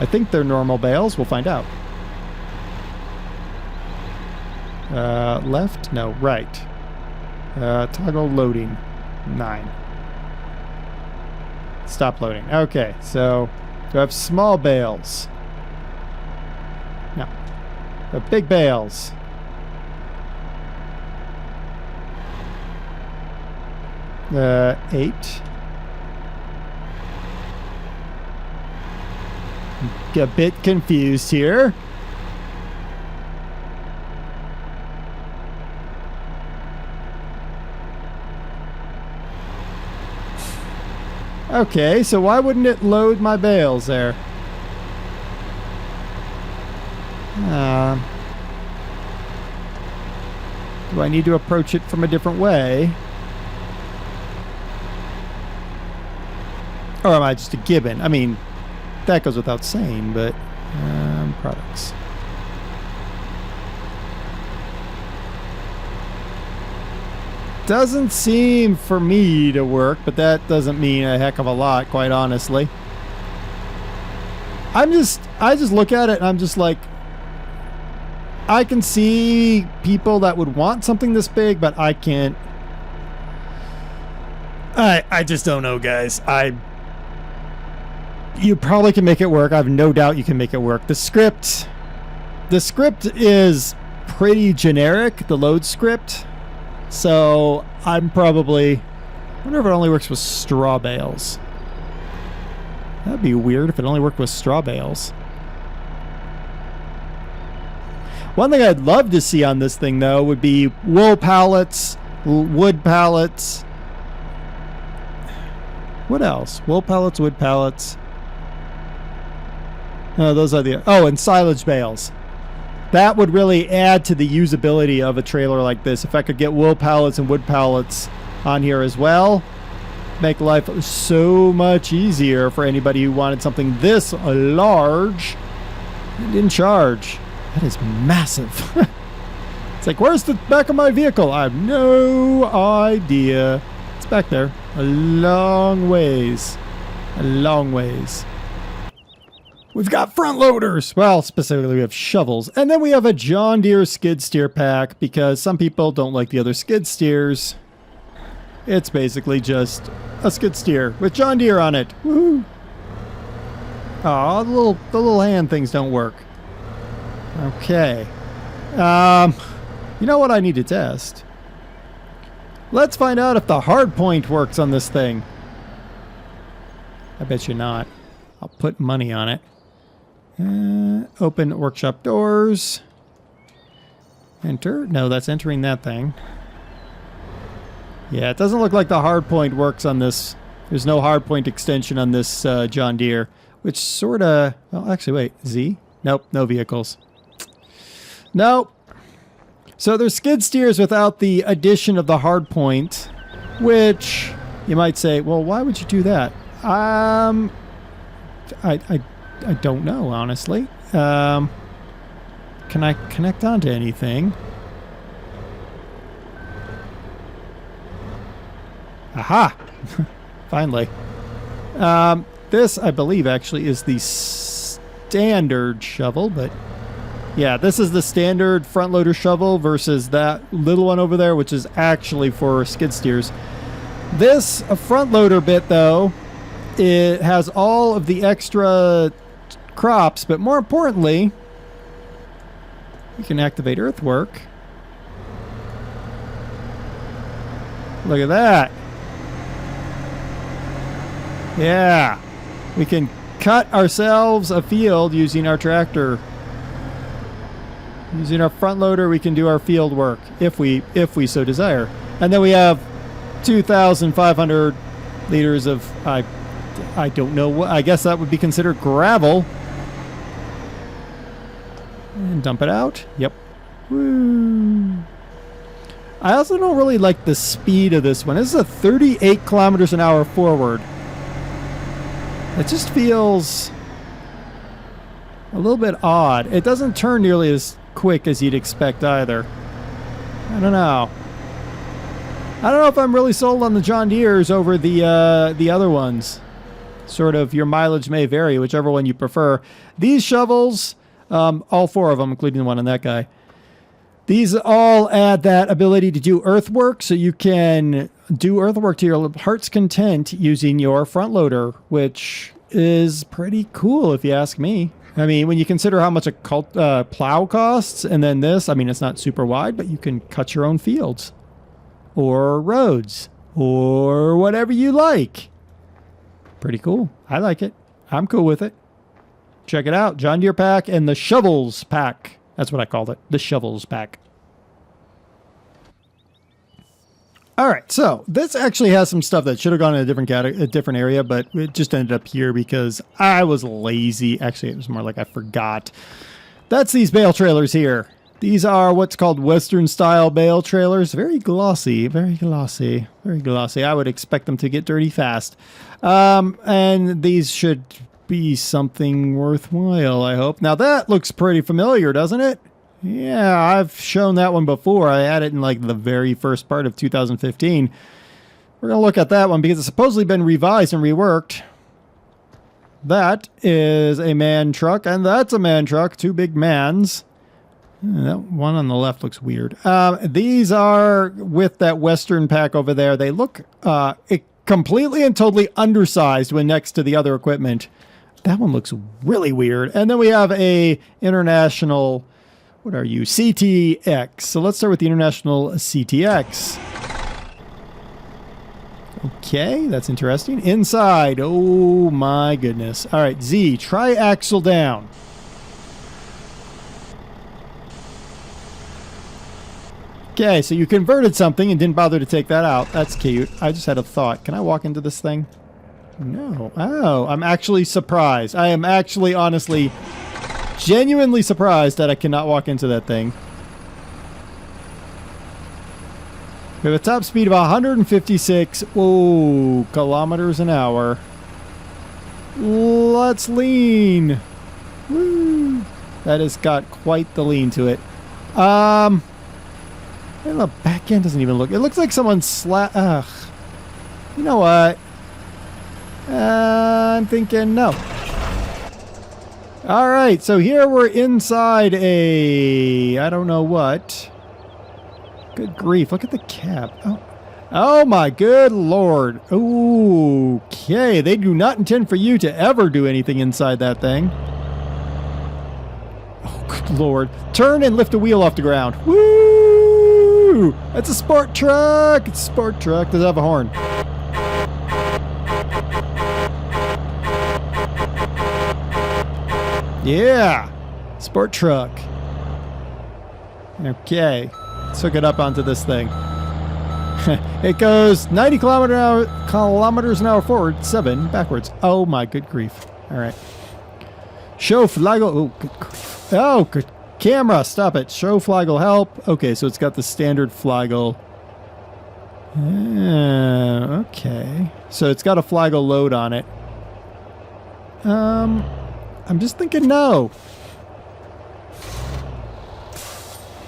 think they're normal bales. We'll find out. Left? No, right. Toggle loading. 9. Stop loading. Okay, so do I have small bales? No. I have big bales. Eight. A bit confused here. Okay, so why wouldn't it load my bales there? Do I need to approach it from a different way? Or am I just a gibbon? I mean, that goes without saying, but products. Doesn't seem for me to work, but that doesn't mean a heck of a lot, quite honestly. I just look at it and I'm just like, I can see people that would want something this big, but I can't. I just don't know, guys. You probably can make it work. I have no doubt you can make it work. The script is pretty generic, the load script. So I wonder if it only works with straw bales. That'd be weird if it only worked with straw bales. One thing I'd love to see on this thing, though, would be wool pallets, wood pallets. What else? Wool pallets, wood pallets. No, those are and silage bales. That would really add to the usability of a trailer like this. If I could get wool pallets and wood pallets on here as well, make life so much easier for anybody who wanted something this large and didn't charge. That is massive. It's like, where's the back of my vehicle? I have no idea. It's back there. A long ways. A long ways. We've got front loaders. Well, specifically we have shovels. And then we have a John Deere skid steer pack because some people don't like the other skid steers. It's basically just a skid steer with John Deere on it. Woohoo! Aw, the little hand things don't work. Okay. You know what I need to test? Let's find out if the hard point works on this thing. I bet you not. I'll put money on it. Open workshop doors. Enter? No, that's entering that thing. Yeah, it doesn't look like the hardpoint works on this. There's no hardpoint extension on this John Deere, which sort of... Well, actually, wait. Z? Nope, no vehicles. Nope. So there's skid steers without the addition of the hardpoint, which you might say, well, why would you do that? I don't know, honestly. Can I connect onto anything? Aha! Finally. This, I believe, actually is the standard shovel, but yeah, this is the standard front loader shovel versus that little one over there, which is actually for skid steers. This front loader bit, though, it has all of the extra crops, but more importantly, you can activate earthwork. Look at that. Yeah, we can cut ourselves a field using our tractor. Using our front loader, we can do our field work if we so desire. And then we have 2,500 liters of I don't know what, I guess that would be considered gravel. And dump it out. Yep. Woo. I also don't really like the speed of this one. This is a 38 kilometers an hour forward. It just feels a little bit odd. It doesn't turn nearly as quick as you'd expect either. I don't know. I don't know if I'm really sold on the John Deeres over the other ones. Sort of your mileage may vary, whichever one you prefer. These shovels, all four of them, including the one on that guy, these all add that ability to do earthwork, so you can do earthwork to your heart's content using your front loader, which is pretty cool if you ask me. I mean, when you consider how much a plow costs, and then this, I mean, it's not super wide, but you can cut your own fields or roads or whatever you like. Pretty cool. I like it. I'm cool with it. Check it out. John Deere pack and the shovels pack. That's what I called it. The shovels pack. All right. So this actually has some stuff that should have gone in a different area, but it just ended up here because I was lazy. Actually, it was more like I forgot. That's these bale trailers here. These are what's called Western style bale trailers. Very glossy, very glossy, very glossy. I would expect them to get dirty fast. And these should be something worthwhile, I hope. Now that looks pretty familiar, doesn't it? Yeah, I've shown that one before. I had it in like the very first part of 2015. We're going to look at that one because it's supposedly been revised and reworked. That is a man truck, and that's a man truck. Two big mans. That one on the left looks weird. These are with that Western pack over there. They look completely and totally undersized when next to the other equipment. That one looks really weird. And then we have a international, what are you? CTX. So let's start with the international CTX. Okay, that's interesting. Inside, oh my goodness. All right, Z, tri-axle down. Okay, so you converted something and didn't bother to take that out. That's cute. I just had a thought. Can I walk into this thing? No. Oh, I'm actually surprised. I am actually, honestly, genuinely surprised that I cannot walk into that thing. We have a top speed of 156 kilometers an hour. Let's lean. Woo. That has got quite the lean to it. The back end doesn't even look. It looks like someone ugh. You know what? I'm thinking no. All right, so here we're inside a I don't know what. Good grief! Look at the cab. Oh my good lord. Okay, they do not intend for you to ever do anything inside that thing. Oh good lord! Turn and lift a wheel off the ground. Woo! That's a sport truck. It's a sport truck. Does it have a horn? Yeah, sport truck. Okay, let's hook it up onto this thing. It goes 90 kilometers an hour forward, 7 backwards. Oh my good grief. All right. Show flagel. Oh, good camera. Stop it. Show flagel help. Okay, so it's got the standard flagel. Okay. So it's got a flagel load on it. I'm just thinking no.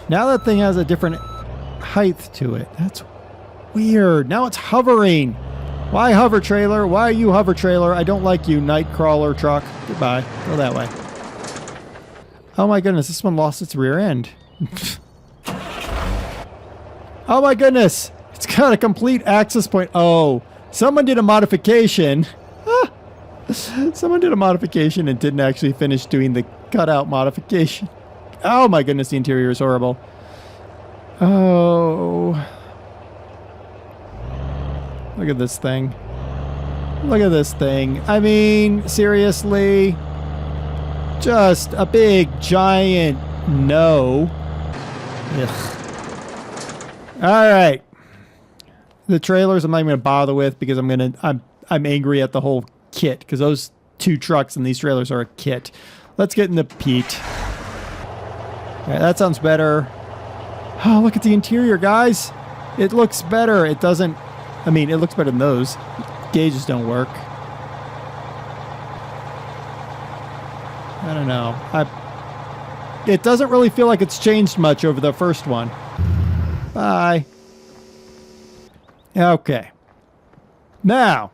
Now that thing has a different height to it. That's weird. Now it's hovering. Why hover trailer? Why are you hover trailer? I don't like you, night crawler truck. Goodbye. Go that way. Oh my goodness, this one lost its rear end. Oh my goodness. It's got a complete access point. Oh, someone did a modification. Someone did a modification and didn't actually finish doing the cutout modification. Oh my goodness, the interior is horrible. Oh. Look at this thing. Look at this thing. I mean, seriously. Just a big, giant no. Ugh. All right. The trailers I'm not even going to bother with because I'm angry at the whole kit because those 2 trucks and these trailers are a kit. Let's get into Pete. Okay, that sounds better. Oh, look at the interior, guys. It looks better. It doesn't... I mean, it looks better than those. Gauges don't work. I don't know. It doesn't really feel like it's changed much over the first one. Bye. Okay. Now,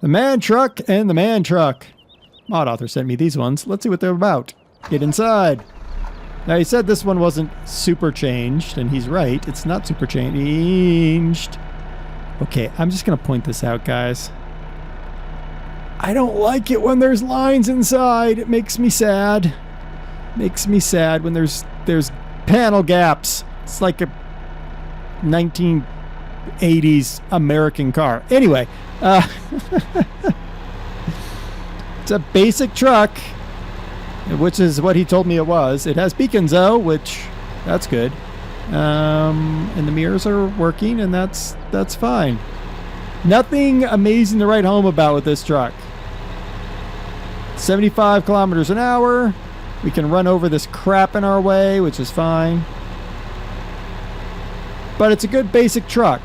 the man truck and the man truck. Mod author sent me these ones. Let's see what they're about. Get inside. Now, he said this one wasn't super changed, and he's right. It's not super changed. Okay, I'm just going to point this out, guys. I don't like it when there's lines inside. It makes me sad. Makes me sad when there's panel gaps. It's like a 1980s American car. Anyway, it's a basic truck, which is what he told me it was. It has beacons, though, which, that's good. And the mirrors are working, and that's fine. Nothing amazing to write home about with this truck. 75 kilometers an hour. We can run over this crap in our way, which is fine. But it's a good basic truck.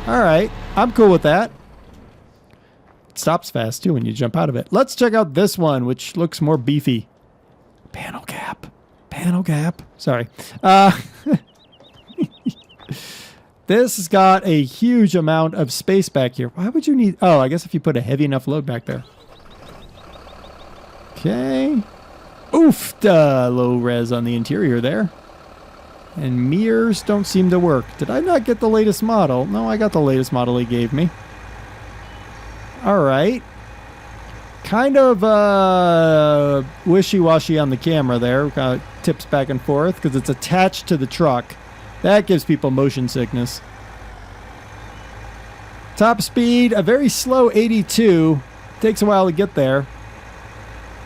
All right, I'm cool with that. It stops fast, too, when you jump out of it. Let's check out this one, which looks more beefy. Panel gap. Panel gap. Sorry. This has got a huge amount of space back here. Why would you need... Oh, I guess if you put a heavy enough load back there. Okay. Oof, low res on the interior there. And mirrors don't seem to work. Did I not get the latest model? No, I got the latest model he gave me. All right. Kind of wishy-washy on the camera there. Kind of tips back and forth because it's attached to the truck. That gives people motion sickness. Top speed, a very slow 82. Takes a while to get there.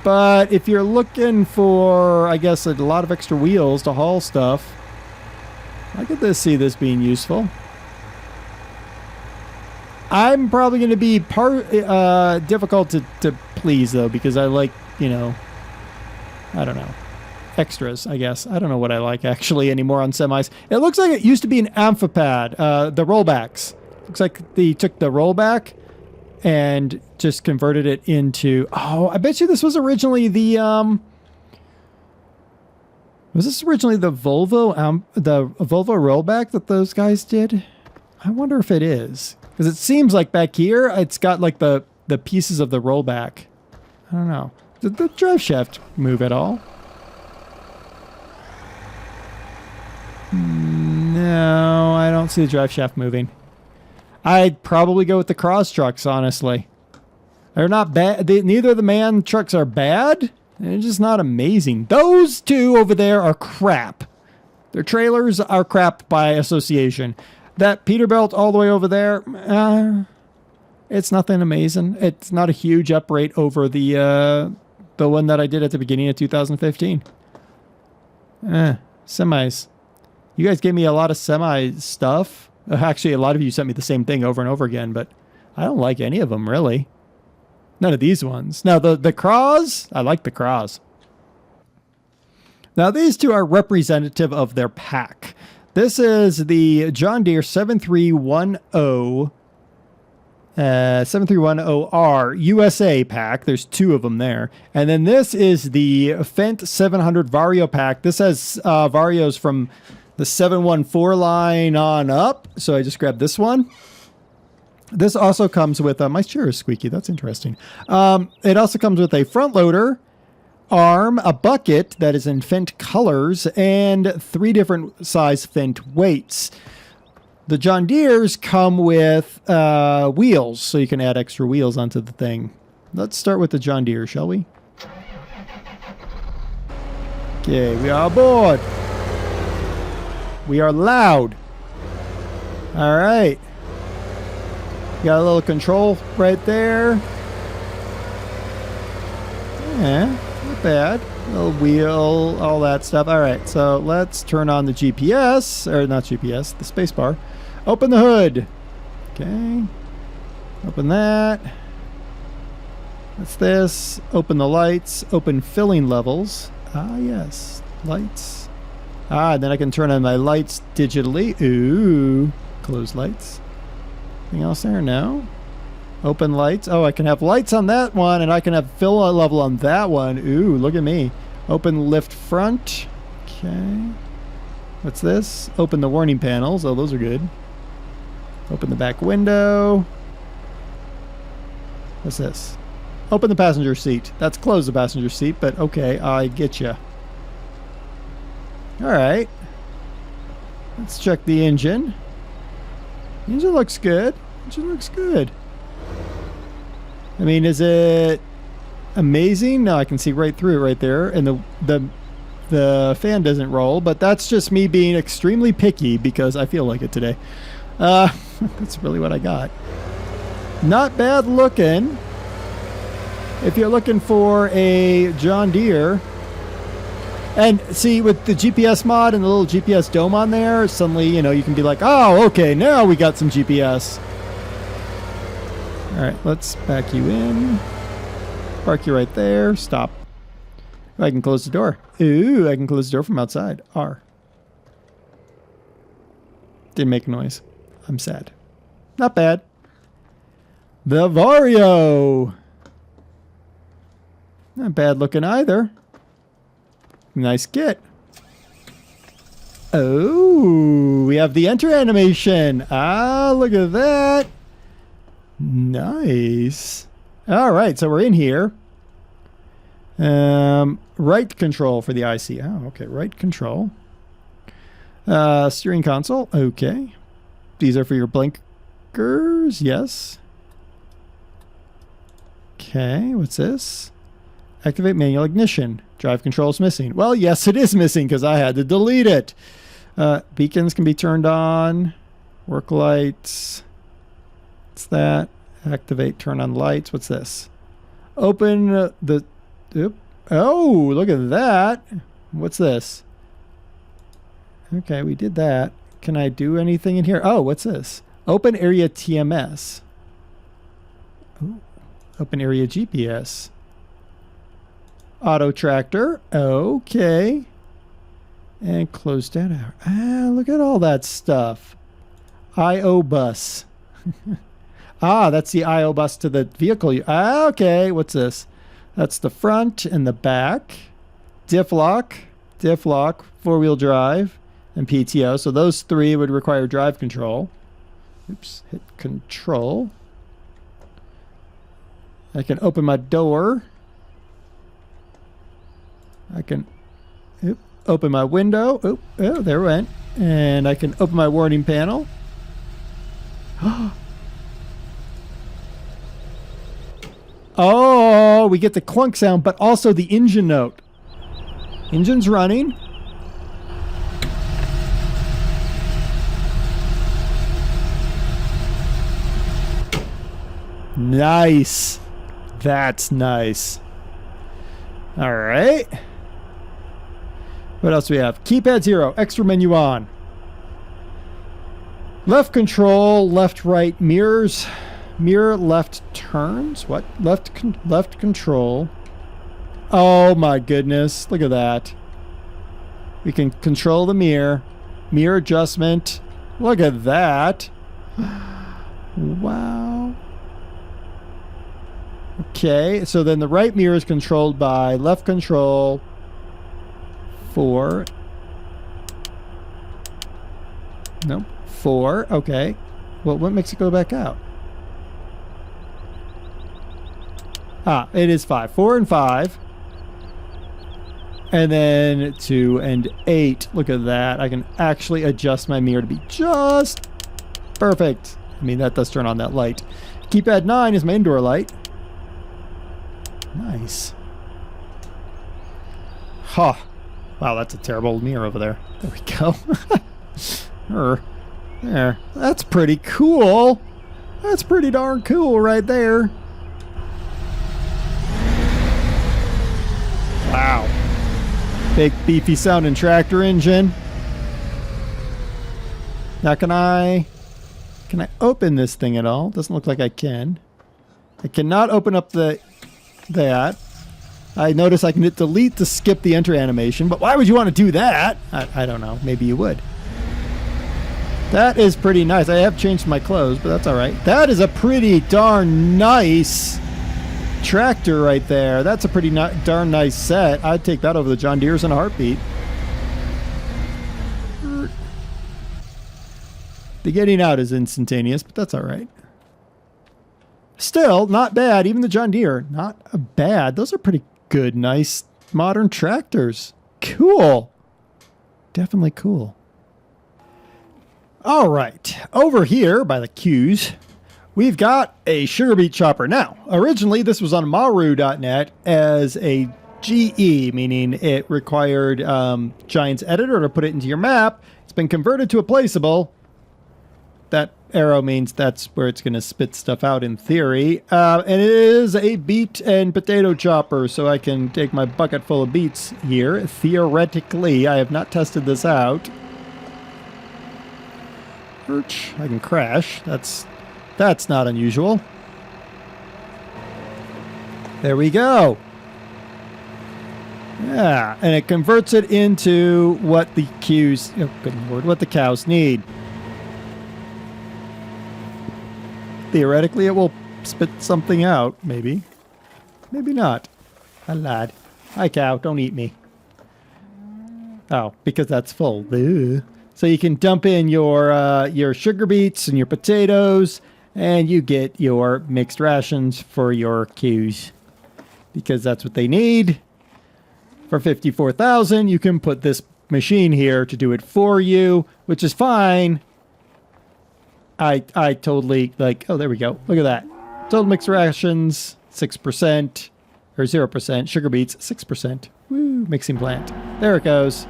But if you're looking for, I guess, a lot of extra wheels to haul stuff, I could see this being useful. I'm probably going to be difficult to please, though, because I like, you know, I don't know. Extras, I guess. I don't know what I like actually anymore on semis. It looks like it used to be an amphipad, the rollbacks. Looks like they took the rollback and just converted it into... Oh, I bet you this was originally the... Was this originally the Volvo rollback that those guys did? I wonder if it is. Because it seems like back here, it's got like the pieces of the rollback. I don't know. Did the drive shaft move at all? No, I don't see the drive shaft moving. I'd probably go with the cross trucks, honestly. They're not bad. Neither of the man trucks are bad. They're just not amazing. Those two over there are crap. Their trailers are crap by association. That Peterbilt all the way over there, it's nothing amazing. It's not a huge uprate over the one that I did at the beginning of 2015. Semis. You guys gave me a lot of semi stuff. Actually, a lot of you sent me the same thing over and over again, but I don't like any of them, really. None of these ones. Now, the craws, I like the craws. Now, these two are representative of their pack. This is the John Deere 7310 7310R USA pack. There's two of them there. And then this is the Fendt 700 Vario pack. This has Varios from the 714 line on up. So I just grabbed this one. This also comes with my chair is squeaky. That's interesting. It also comes with a front loader, arm, a bucket that is in Fendt colors, and 3 different size Fendt weights. The John Deeres come with wheels, so you can add extra wheels onto the thing. Let's start with the John Deere, shall we? Okay, we are aboard. We are loud. All right. Got a little control right there. Yeah, not bad. Little wheel, all that stuff. All right, so let's turn on the GPS, or not GPS, the space bar. Open the hood. Okay. Open that. What's this? Open the lights. Open filling levels. Ah, yes. Lights. Ah, and then I can turn on my lights digitally. Ooh. Close lights. Anything else there? No. Open lights. Oh, I can have lights on that one, and I can have fill level on that one. Ooh, look at me. Open lift front. Okay. What's this? Open the warning panels. Oh, those are good. Open the back window. What's this? Open the passenger seat. That's close the passenger seat, but okay, I get you. All right. Let's check the engine. The engine looks good. Engine looks good. I mean, is it amazing? No, I can see right through it right there, and the fan doesn't roll, but that's just me being extremely picky because I feel like it today. That's really what I got. Not bad looking. If you're looking for a John Deere, and see with the GPS mod and the little GPS dome on there, suddenly, you know, you can be like, oh, okay, now we got some GPS. All right, let's back you in. Park you right there. Stop. I can close the door. Ooh, I can close the door from outside. R. Didn't make a noise. I'm sad. Not bad. The Vario. Not bad looking either. Nice kit. Oh, we have the enter animation. Ah, look at that. Nice. All right, so we're in here. Right control for the IC. Oh, okay, right control. Steering console. Okay. These are for your blinkers. Yes. Okay, what's this? Activate manual ignition. Drive control is missing. Well, yes, it is missing because I had to delete it. Beacons can be turned on. Work lights. What's that? Activate, turn on lights. What's this? Open the... Oop. Oh, look at that. What's this? Okay, we did that. Can I do anything in here? Oh, what's this? Open area TMS. Ooh. Open area GPS. Auto tractor. Okay. And close down. Ah, look at all that stuff. I/O bus. Ah, that's the I/O bus to the vehicle. Ah, okay. What's this? That's the front and the back. Diff lock, 4-wheel drive, and PTO. So those 3 would require drive control. Oops, hit control. I can open my door. I can open my window. Oh, there it went. And I can open my warning panel. Oh, we get the clunk sound, but also the engine note. Engine's running. Nice. That's nice. All right. What else do we have? Keypad 0, extra menu on. Left control, left right mirrors. Mirror left turns. What? Left control. Oh my goodness. Look at that. We can control the mirror. Mirror adjustment. Look at that. Wow. Okay, so then the right mirror is controlled by left control 4. Nope. 4. Okay. Well, what makes it go back out? Ah, it is 5. 4 and 5. And then 2 and 8. Look at that. I can actually adjust my mirror to be just perfect. I mean, that does turn on that light. Keypad 9 is my indoor light. Nice. Huh. Wow, that's a terrible mirror over there. There we go. There. That's pretty cool. That's pretty darn cool right there. Wow. Big beefy sounding tractor engine. Now can I open this thing at all? Doesn't look like I can. I cannot open up that. I notice I can hit delete to skip the enter animation, but why would you want to do that? I don't know. Maybe you would. That is pretty nice. I have changed my clothes, but that's all right. That is a pretty darn nice tractor right there. That's a pretty darn nice set. I'd take that over the John Deere's in a heartbeat. The getting out is instantaneous, but that's all right. Still, not bad. Even the John Deere, not bad. Those are pretty good, nice, modern tractors. Cool. Definitely cool. All right. Over here by the queues, we've got a sugar beet chopper. Now, originally this was on Maru.net as a GE, meaning it required Giant's editor to put it into your map. It's been converted to a placeable. That arrow means that's where it's going to spit stuff out in theory. And it is a beet and potato chopper, so I can take my bucket full of beets here. Theoretically, I have not tested this out. I can crash. That's not unusual. There we go. Yeah, and it converts it into what the cues, oh good lord, what the cows need. Theoretically, it will spit something out, maybe. Maybe not. I lied. Hi, cow, don't eat me. Oh, because that's full. Ugh. So you can dump in your sugar beets and your potatoes, and you get your mixed rations for your cows. Because that's what they need. For $54,000, you can put this machine here to do it for you, which is fine. I totally, like, oh, there we go. Look at that. Total mixed rations, 6%, or 0%. Sugar beets, 6%. Woo, mixing plant. There it goes.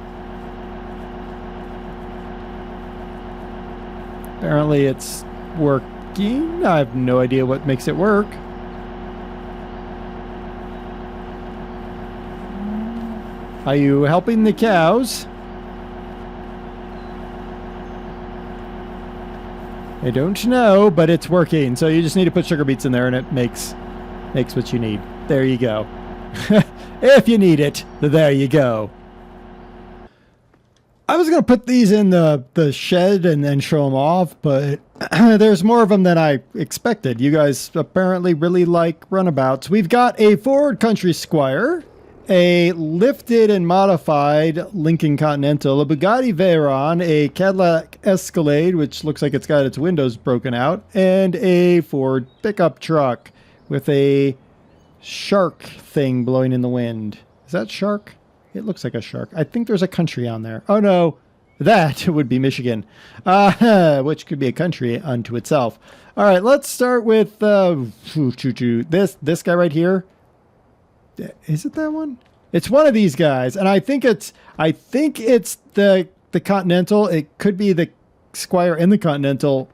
Apparently it's working. I have no idea what makes it work. Are you helping the cows? I don't know, but it's working. So you just need to put sugar beets in there and it makes what you need. There you go. If you need it, there you go. I was going to put these in the shed and then show them off, but there's more of them than I expected. You guys apparently really like runabouts. We've got a Ford Country Squire, a lifted and modified Lincoln Continental, a Bugatti Veyron, a Cadillac Escalade, which looks like it's got its windows broken out, and a Ford pickup truck with a shark thing blowing in the wind. Is that shark? It looks like a shark. I think there's a country on there. Oh no, that would be Michigan, which could be a country unto itself. All right, let's start with this guy right here. Is it that one? It's one of these guys, and I think it's the Continental. It could be the Squire and the Continental,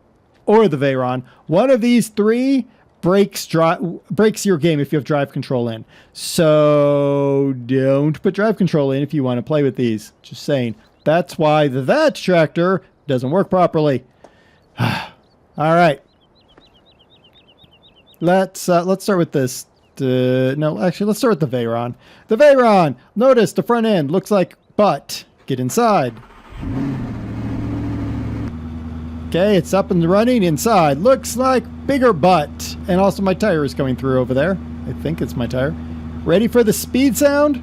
or the Veyron. One of these three breaks your game if you have drive control in. So don't put drive control in if you want to play with these. Just saying. That's why that tractor doesn't work properly. All right. Let's start with this. No, actually, let's start with the Veyron. The Veyron! Notice the front end looks like butt. Get inside. Okay, it's up and running inside. Looks like bigger butt. And also my tire is coming through over there. I think it's my tire. Ready for the speed sound?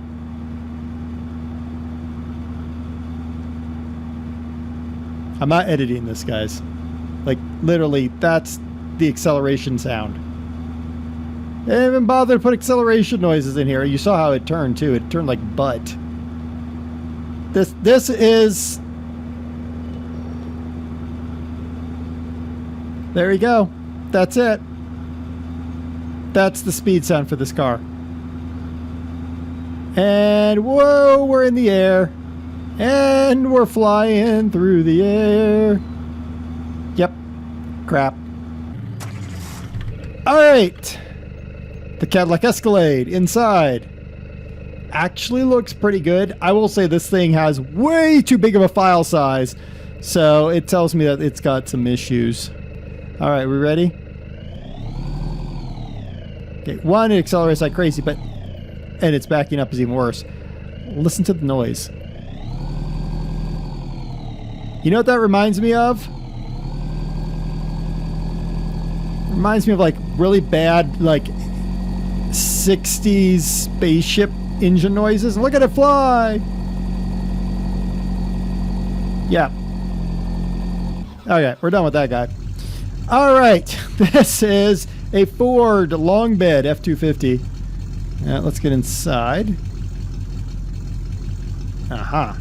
I'm not editing this, guys. Like, literally, that's the acceleration sound. I didn't even bother to put acceleration noises in here. You saw how it turned, too. It turned like butt. This is... There you go. That's it. That's the speed sound for this car. And whoa, we're in the air. And we're flying through the air. Yep. Crap. Alright. The Cadillac Escalade inside. Actually looks pretty good. I will say this thing has way too big of a file size. So it tells me that it's got some issues. Alright, we ready? Okay, one, it accelerates like crazy, but... And it's backing up is even worse. Listen to the noise. You know what that reminds me of? Reminds me of like really bad like 60s spaceship engine noises. Look at it fly! Yeah. Okay, we're done with that guy. Alright, this is a Ford long bed F-250. Let's get inside. Aha.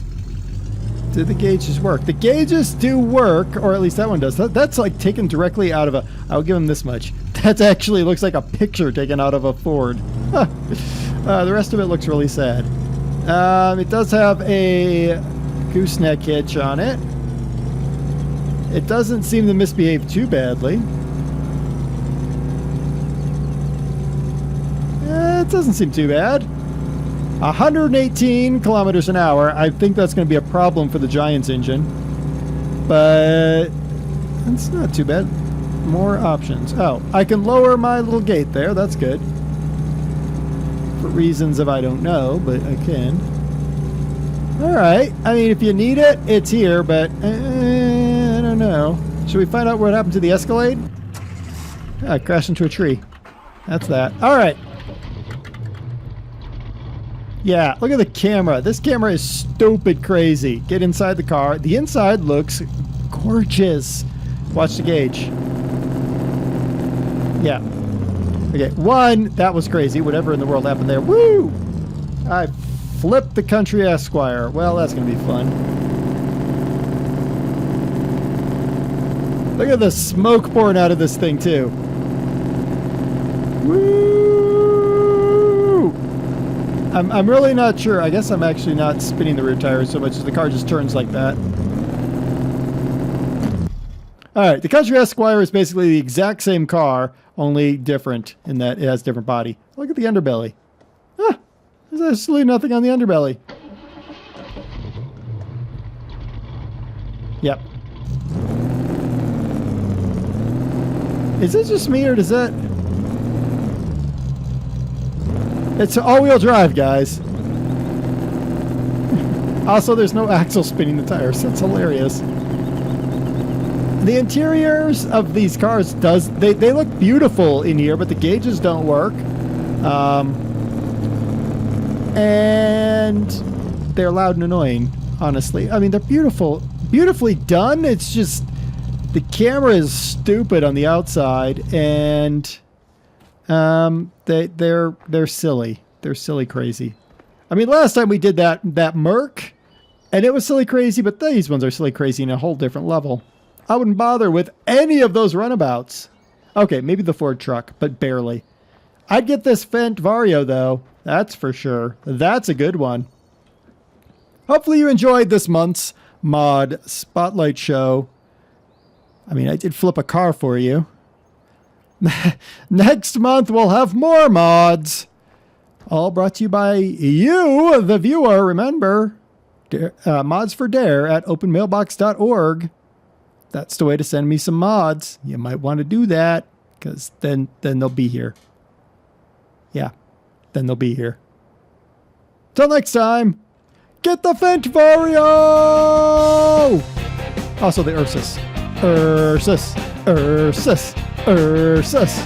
Do the gauges work? The gauges do work, or at least that one does. That's like taken directly out of a... I'll give him this much. That actually looks like a picture taken out of a Ford. The rest of it looks really sad. It does have a gooseneck hitch on it. It doesn't seem to misbehave too badly. It doesn't seem too bad. 118 kilometers an hour. I think that's going to be a problem for the Giants engine. But it's not too bad. More options. Oh, I can lower my little gate there. That's good. For reasons of I don't know, but I can. Alright. I mean, if you need it, it's here, but I don't know. Should we find out what happened to the Escalade? Ah, it crashed into a tree. That's that. Alright. Yeah, look at the camera. This camera is stupid crazy. Get inside the car. The inside looks gorgeous. Watch the gauge. Yeah. Okay, one, that was crazy. Whatever in the world happened there. Woo! I flipped the Country Esquire. Well, that's going to be fun. Look at the smoke pouring out of this thing, too. Woo! I'm really not sure. I guess I'm actually not spinning the rear tires so much as the car just turns like that. Alright, the Country Esquire is basically the exact same car, only different in that it has different body. Look at the underbelly. Ah, there's absolutely nothing on the underbelly. Yep. Is this just me or does that... It's all-wheel drive, guys. Also, there's no axle spinning the tires. That's hilarious. The interiors of these cars they look beautiful in here, but the gauges don't work. And they're loud and annoying, honestly. I mean, they're beautifully done. It's just the camera is stupid on the outside, and they're silly. They're silly crazy. I mean, last time we did that Merc, and it was silly crazy, but these ones are silly crazy in a whole different level. I wouldn't bother with any of those Runabouts. Okay, maybe the Ford truck, but barely. I'd get this Fendt Vario, though. That's for sure. That's a good one. Hopefully you enjoyed this month's mod spotlight show. I mean, I did flip a car for you. Next month, we'll have more mods. All brought to you by you, the viewer. Remember, mods for Dare at openmailbox.org. that's the way to send me some mods. You might want to do that, because then they'll be here. Yeah, then they'll be here. Till next time, get the Finchvario! Also the Ursus. Ursus. Ursus. Ursus.